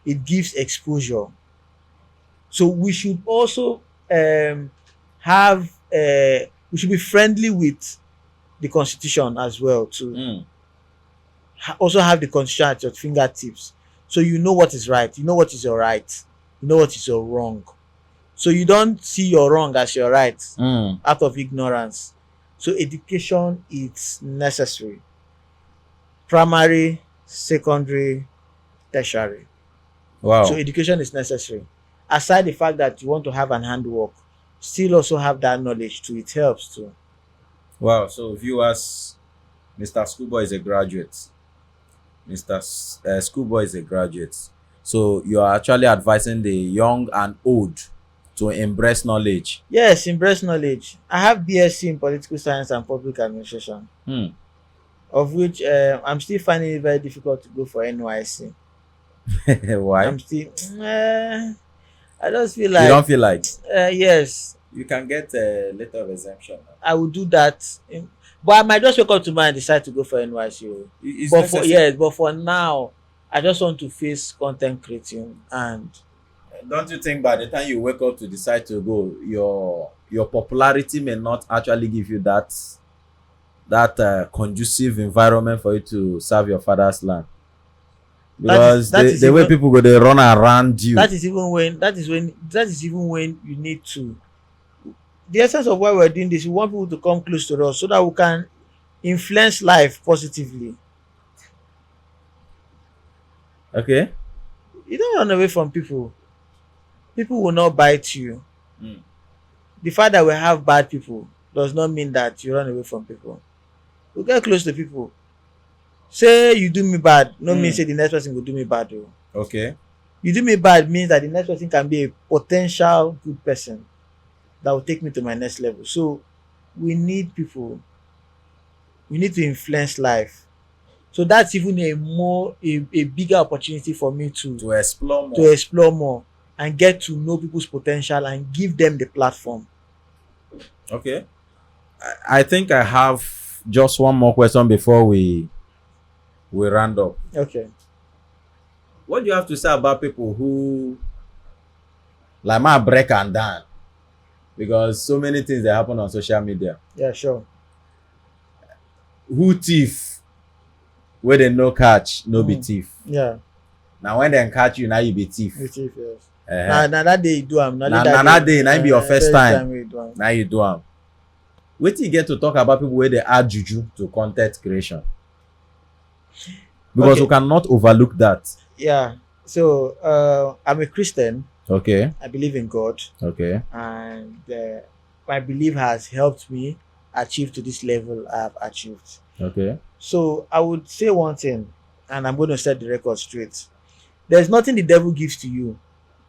It gives exposure. So we should also we should be friendly with the Constitution as well too. Also have the Constitution at your fingertips, so you know what is right, you know what is your right, you know what is your wrong. So you don't see your wrong as your right out of ignorance. So education is necessary. Primary, secondary, tertiary. Wow. So education is necessary. Aside the fact that you want to have an handwork, still also have that knowledge too. It helps too. Wow. So viewers, Mr. Schoolboy is a graduate. Mr. Schoolboy is a graduate. So you are actually advising the young and old to embrace knowledge. Yes, embrace knowledge. I have BSc in political science and public administration, of which I'm still finding it very difficult to go for NYC. Why? I'm still I just feel like, you don't feel like yes, you can get a letter of exemption. I will do that, but I might just wake up tomorrow and decide to go for NYC. But for now, I just want to face content creating. And don't you think by the time you wake up to decide to go, your popularity may not actually give you that conducive environment for you to serve your father's land? Because the way people go, they run around you. That is even when you need to. The essence of why we're doing this, we want people to come close to us so that we can influence life positively. Okay. You don't run away from people. People will not bite you. The fact that we have bad people does not mean that you run away from people. We get close to people. Say you do me bad, no mean say the next person will do me bad. Okay. You do me bad means that the next person can be a potential good person that will take me to my next level. So we need people. We need to influence life. So that's even a bigger opportunity for me to explore more and get to know people's potential and give them the platform. Okay. I think I have just one more question before we round up. Okay. What do you have to say about people who like my break and down? Because so many things that happen on social media. Yeah, sure. Who thief where they no catch, no be thief. Yeah. Now when they catch you, now you be thief. You thief, yes. Now that day you do am. Now that day, now be your first time. You do am. Now you do am. Wait till you get to talk about people where they add juju to content creation. Because we cannot overlook that. Yeah. So I'm a Christian. Okay. I believe in God. Okay. And my belief has helped me achieve to this level I have achieved. Okay. So I would say one thing, and I'm going to set the record straight. There's nothing the devil gives to you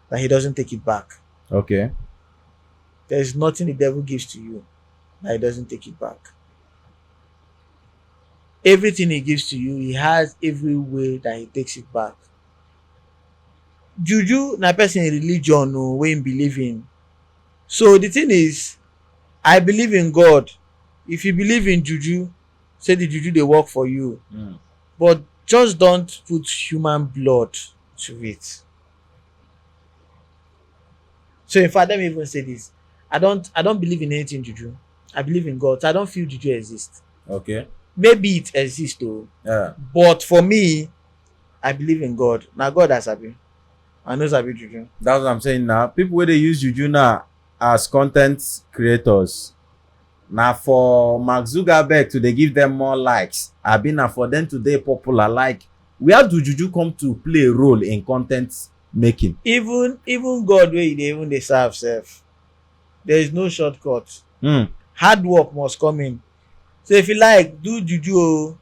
that he doesn't take it back. Okay. There's nothing the devil gives to you that he doesn't take it back. Everything he gives to you, he has every way that he takes it back. Juju na person in religion wey him believe in. So the thing is, I believe in God. If you believe in juju, say the juju dey work for you. But just don't put human blood to it. So in fact, let me even say this. I don't believe in anything juju. I believe in God. So I don't feel juju exists. Okay. Maybe it exists though. Yeah. But for me, I believe in God. Now God has sabi. I know sabi juju. That's what I'm saying now. People where they use juju now as content creators. Now for Mark Zuckerberg to they give them more likes. I been now for them to they popular. Like, where do juju come to play a role in content making? Even God where they serve self. There is no shortcut. Hard work must come in. So if you like do juju,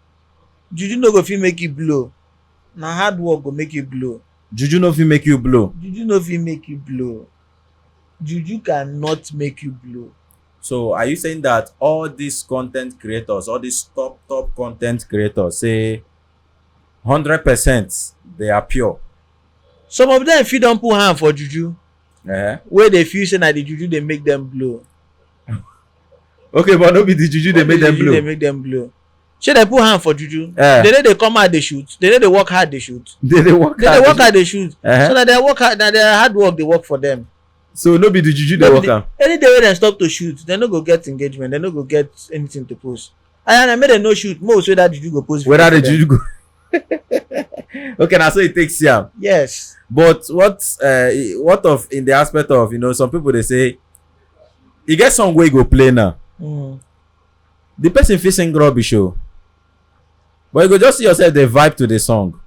juju no go fit make you blow. Now hard work go make you blow. Juju no fit make you blow. Juju no fit make you blow. Juju cannot make you blow. So are you saying that all these content creators, all these top content creators, say 100% they are pure? Some of them fit don put hand for juju. Where they feel say na the juju they make them blow. Okay, but no be the juju they make them blow. They make them blow. Shey they put hand for juju. They come out they shoot. They work hard they shoot. They work hard they shoot. So that they work hard, that their hard work they work for them. So no be the juju they work am. Any day when they stop to shoot, they no go get engagement. They no go get anything to post. And I made them no shoot. Most wey that juju go post. Whether the juju go. Okay, now so it takes you. Yes. But what of in the aspect of, you know, some people they say, you get some way go play now. The person fit sing rubbish show. But you go just see yourself the vibe to the song.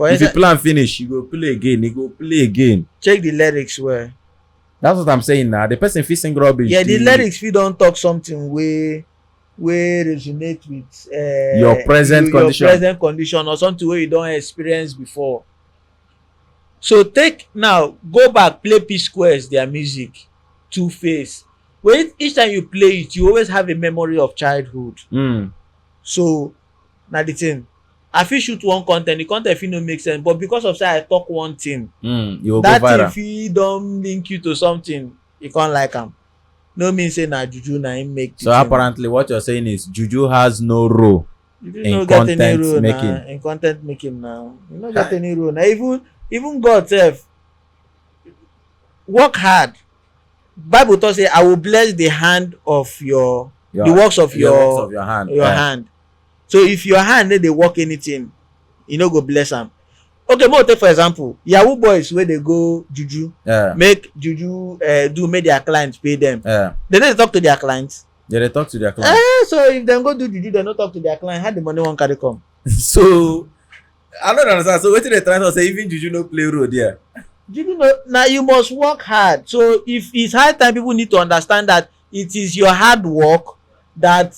If you plan finish, you go play again. You go play again. Check the lyrics well. That's what I'm saying now. The person fit sing rubbish. Yeah, the lyrics fit don talk something wey resonate with your present condition or something wey you don experience before. So go back, play P Squares their music, Two Face. When each time you play it, you always have a memory of childhood. So na the thing. I fit shoot one content, the content fit no make sense, but because of say I talk one thing, that thing fit don link you to something you can't like am. No mean say na juju na him make. So apparently what you're saying is juju has no role in content making. In content making now, you no get any role. Now even God sef work hard. Bible talk say I will bless the hand of the works of your hand. So if your hand dey work anything, you no go bless am. Okay, more take for example, Yahoo boys wey dey go juju, make juju make their clients pay them. They no dey talk to their clients. They talk to their clients. So if dem go do juju, they no talk to their client. How the money wan carry come? So I don't understand. So wetin dey try to say, even juju no play role there? Juju no. Now you must work hard. So if it's high time, people need to understand that it is your hard work that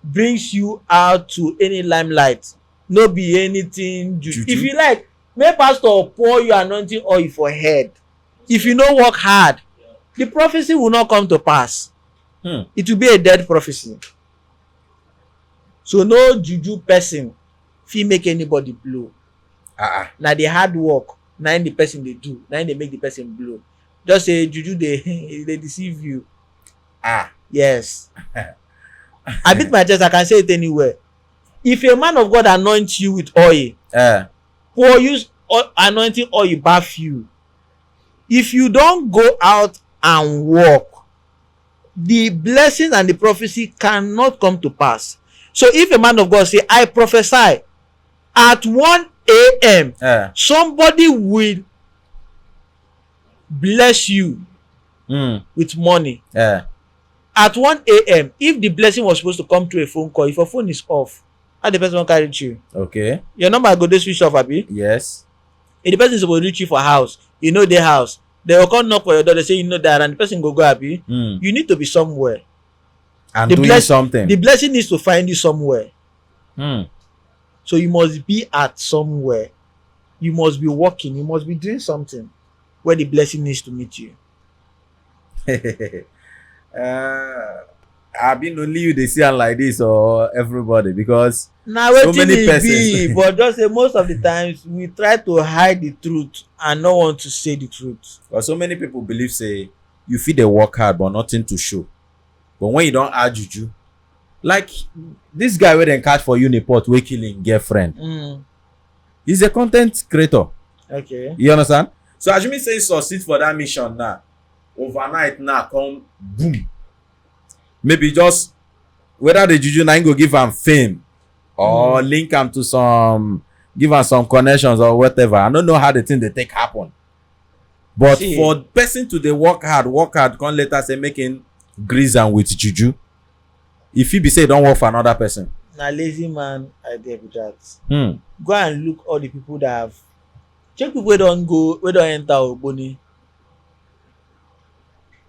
brings you out to any limelight. No be anything juju. If you like, make pastor pour you anointing oil for head. If you no work hard, the prophecy will not come to pass. It will be a dead prophecy. So no juju person fit make anybody blow. Na the hard work na the person dey do, na they make the person blow. Just say juju they deceive you. Yes. I beat my chest, I can say it anywhere. If a man of God anoints you with oil, pour use anointing oil bath you. If you don't go out and work, the blessing and the prophecy cannot come to pass. So if a man of God say, I prophesy at 1 a.m. Yeah. somebody will bless you with money. Yeah. At 1 a.m. if the blessing was supposed to come through a phone call, if your phone is off, how the person wan carry reach you? Okay. Your number go dey switch off, abi? Yes. If the person suppose reach you for house, you know their house, they will come knock for your door, they say you know that, and the person go abi? You need to be somewhere. And The doing something. The blessing needs to find you somewhere. Hmm. So you must be at somewhere. You must be working. You must be doing something where the blessing needs to meet you. I been only you they see am like this or everybody, because Now so wetin many e persons. be, but just say most of the times we try to hide the truth and no want to say the truth. But so many people believe say you fit dey work hard but nothing to show. But when you don add juju, like this guy wey dem catch for Uniport wey kill him girlfriend, he's a content creator. Okay. You understand? So assuming say he succeed for that mission now, overnight now come boom. Maybe just whether the juju na him go give am fame or link am to some, give am some connections or whatever. I don't know how the thing dey take happen. But for person to dey work hard, come later say making grease am with juju, if he be say he don work for another person. Na lazy man idea be that. Go and look all the people that have, check people wey don enter Ogboni.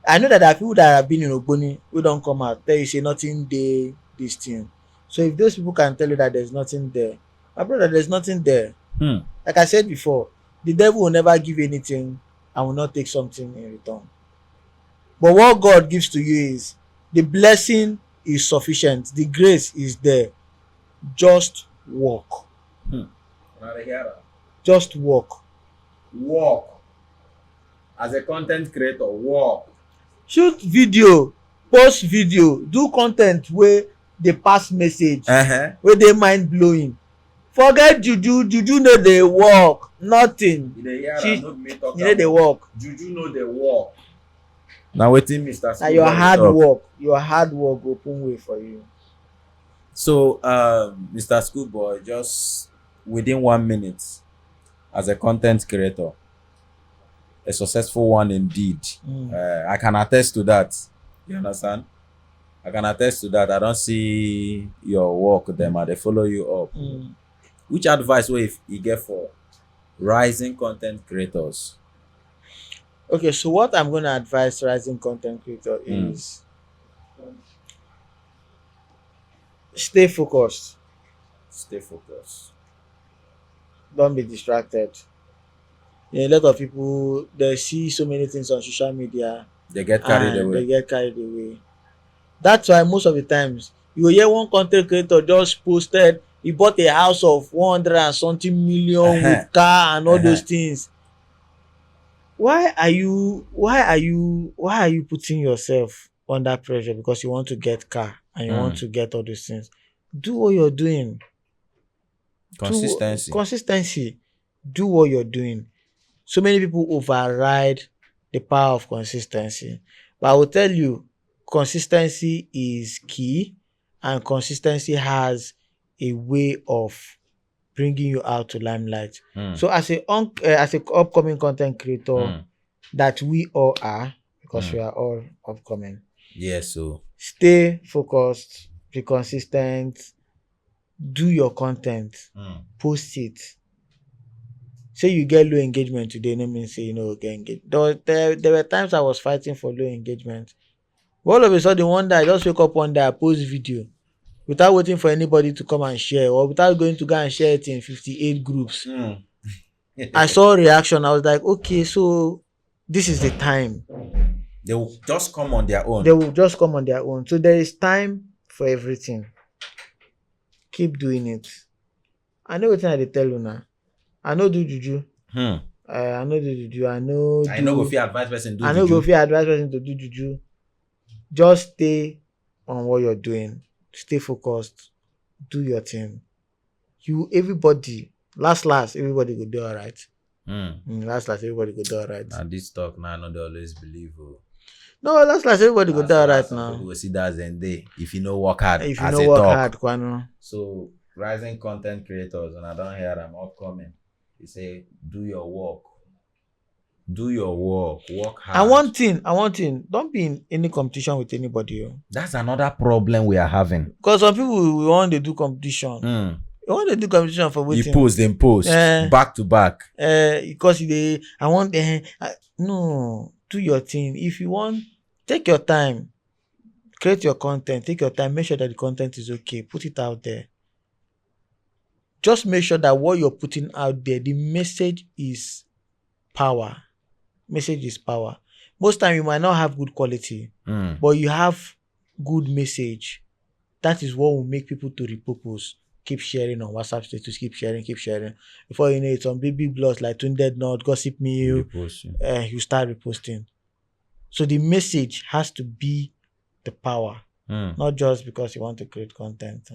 I know that there are people that have been in Ogboni wey don come out tell you say nothing dey this thing. So if those people can tell you that there's nothing there, my brother, there's nothing there. Like I said before, the devil will never give anything and will not take something in return. But what God gives to you is the blessing is sufficient, the grace is there. Just walk. Just walk. Walk. As a content creator, walk. Shoot video, post video, do content wey dey pass message, wey dey mind blowing. Forget juju no dey work, nothing. You no dey work. Juju no dey work. Na wetin Mr. Na your hard work go open way for you. So Mr. Schoolboy, just within 1 minute, as a content creator, a successful one indeed. I can attest to that. You understand? I can attest to that. I don't see your work them and they follow you up. Which advice will you get for rising content creators? Okay, so what I'm going to advise rising content creator is stay focused. Stay focused. Don't be distracted. A lot of people, they see so many things on social media. They get carried away. That's why most of the times you will hear one content creator just posted he bought a house of 100 and something million with car and all those things. Why are you putting yourself under pressure because you want to get car and you want to get all those things? Do what you're doing. Consistency. Do what you're doing. So many people override the power of consistency. But I will tell you, consistency is key, and consistency has a way of bringing you out to limelight. So as a upcoming content creator that we all are, because we are all upcoming. Yes, so stay focused, be consistent, do your content, post it. Say you get low engagement today, no mean say you know get engaged. There were times I was fighting for low engagement. All of a sudden, one day I just wake up one day, I post video without waiting for anybody to come and share, or without going to go and share it in 58 groups. I saw a reaction. I was like, okay, so this is the time. They will just come on their own. So there is time for everything. Keep doing it. I know what I tell you now. I know do juju. I know do juju. I know go fit advise person to do juju. Just stay on what you're doing. Stay focused. Do your thing. Everybody will do all right. Last, everybody will do all right. And this talk now, I know they always believe. No, last, everybody will do all right now. People will see that as day. If you know work hard, Kwano. So rising content creators, and I don't hear them upcoming. They say, do your work. Do your work. Work hard. And one thing, don't be in any competition with anybody. That's another problem we are having. Because some people will want to do competition. They want to do competition for waiting. They post back to back. Because no, do your thing. If you want, take your time. Create your content. Take your time. Make sure that the content is okay. Put it out there. Just make sure that what you're putting out there, the message is power. Message is power. Most time you might not have good quality, but you have good message. That is what will make people to repurpose. Keep sharing on WhatsApp status. Keep sharing. Before you know it, some big blogs like Tundead Not, Gossip Me, you start reposting. So the message has to be the power, not just because you want to create content.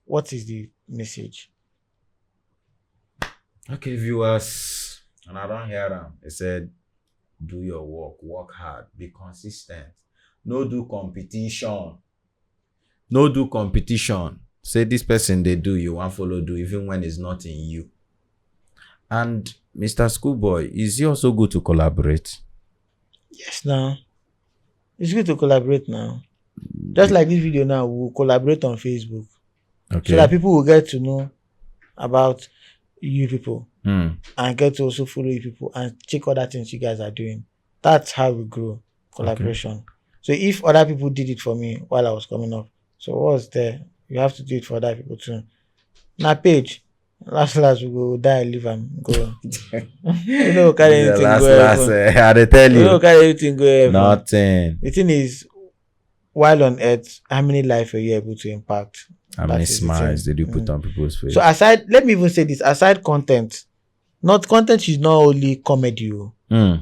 What is the message? Okay, viewers, and I don't hear them. They said, do your work hard, be consistent. No do competition. Say this person they do, you want follow do, even when it's not in you. And Mr. Schoolboy, is it also good to collaborate? Yes, now. It's good to collaborate now. Just like this video now, we'll collaborate on Facebook. Okay. So that people will get to know about you people and get to also follow you people and check other things you guys are doing. That's how we grow collaboration. Okay. So if other people did it for me while I was coming up, so what was there? You have to do it for other people too. Now page, last we go die, leave and go. You know, carry anything go. I tell you. You know, carry anything go. Nothing. The thing is, while on earth, how many lives are you able to impact? How many smiles did you put on people's face? So let me even say this, aside content is not only comedy. There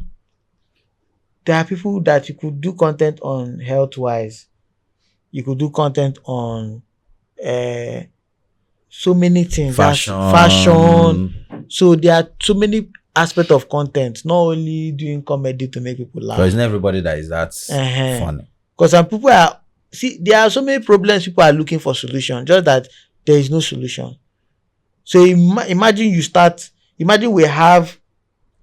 are people that you could do content on health-wise. You could do content on so many things. Fashion. So there are so many aspects of content, not only doing comedy to make people laugh. Because not everybody that is that funny. Because some people there are so many problems people are looking for solution, just that there is no solution. So imagine we have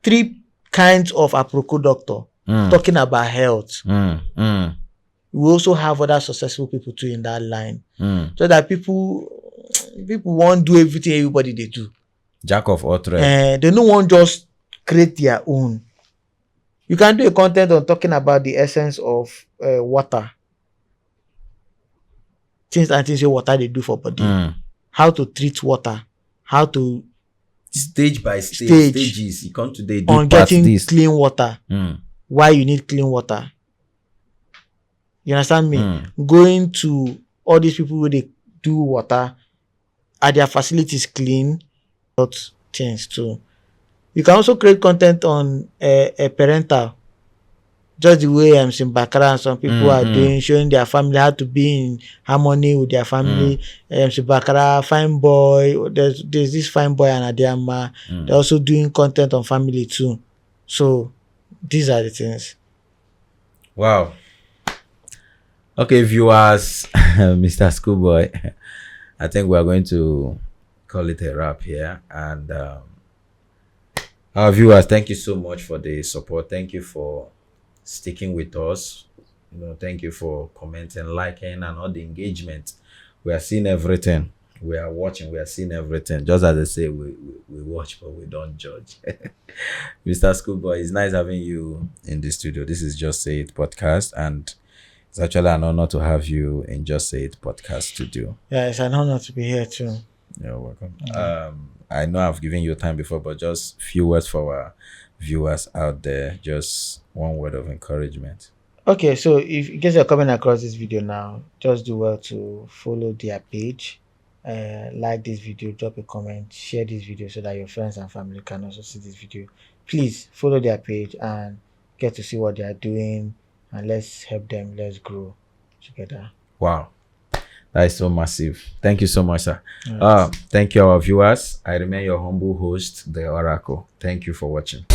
3 kinds of aproko doctor talking about health. We also have other successful people too in that line. So that people won't do everything everybody they do. Jack of all trades. They don't want just create their own. You can do a content on talking about the essence of water. Things water they do for body. How to treat water. How to stage by stages. You come today do on getting clean water. Why you need clean water. You understand me? Going to all these people where they do water, are their facilities clean? Things too. You can also create content on a parental. Just the way Simbakara and some people are doing, showing their family how to be in harmony with their family. Simbakara, Fine Boy, there's this Fine Boy and Adiama. They're also doing content on family too. So these are the things. Wow. Okay, viewers, Mr. Schoolboy, I think we are going to call it a wrap here. And our viewers, thank you so much for the support. Thank you for sticking with us. Thank you for commenting, liking, and all the engagement. We are seeing everything. We are watching. We are seeing everything. Just as I say, we watch, but we don't judge. Mr. Schoolboy, it's nice having you in the studio. This is Justsayit Podcast, and it's actually an honor to have you in Justsayit Podcast studio. Yeah, it's an honor to be here too. You're welcome. I know I've given you time before, but just few words for our viewers out there. Just one word of encouragement. Okay, so if in case you're coming across this video now, just do well to follow their page, like this video, drop a comment, share this video so that your friends and family can also see this video. Please follow their page and get to see what they are doing, and let's help them. Let's grow together. Wow. That is so massive. Thank you so much, sir. Right. Thank you, our viewers. I remain your humble host, The Oracle. Thank you for watching.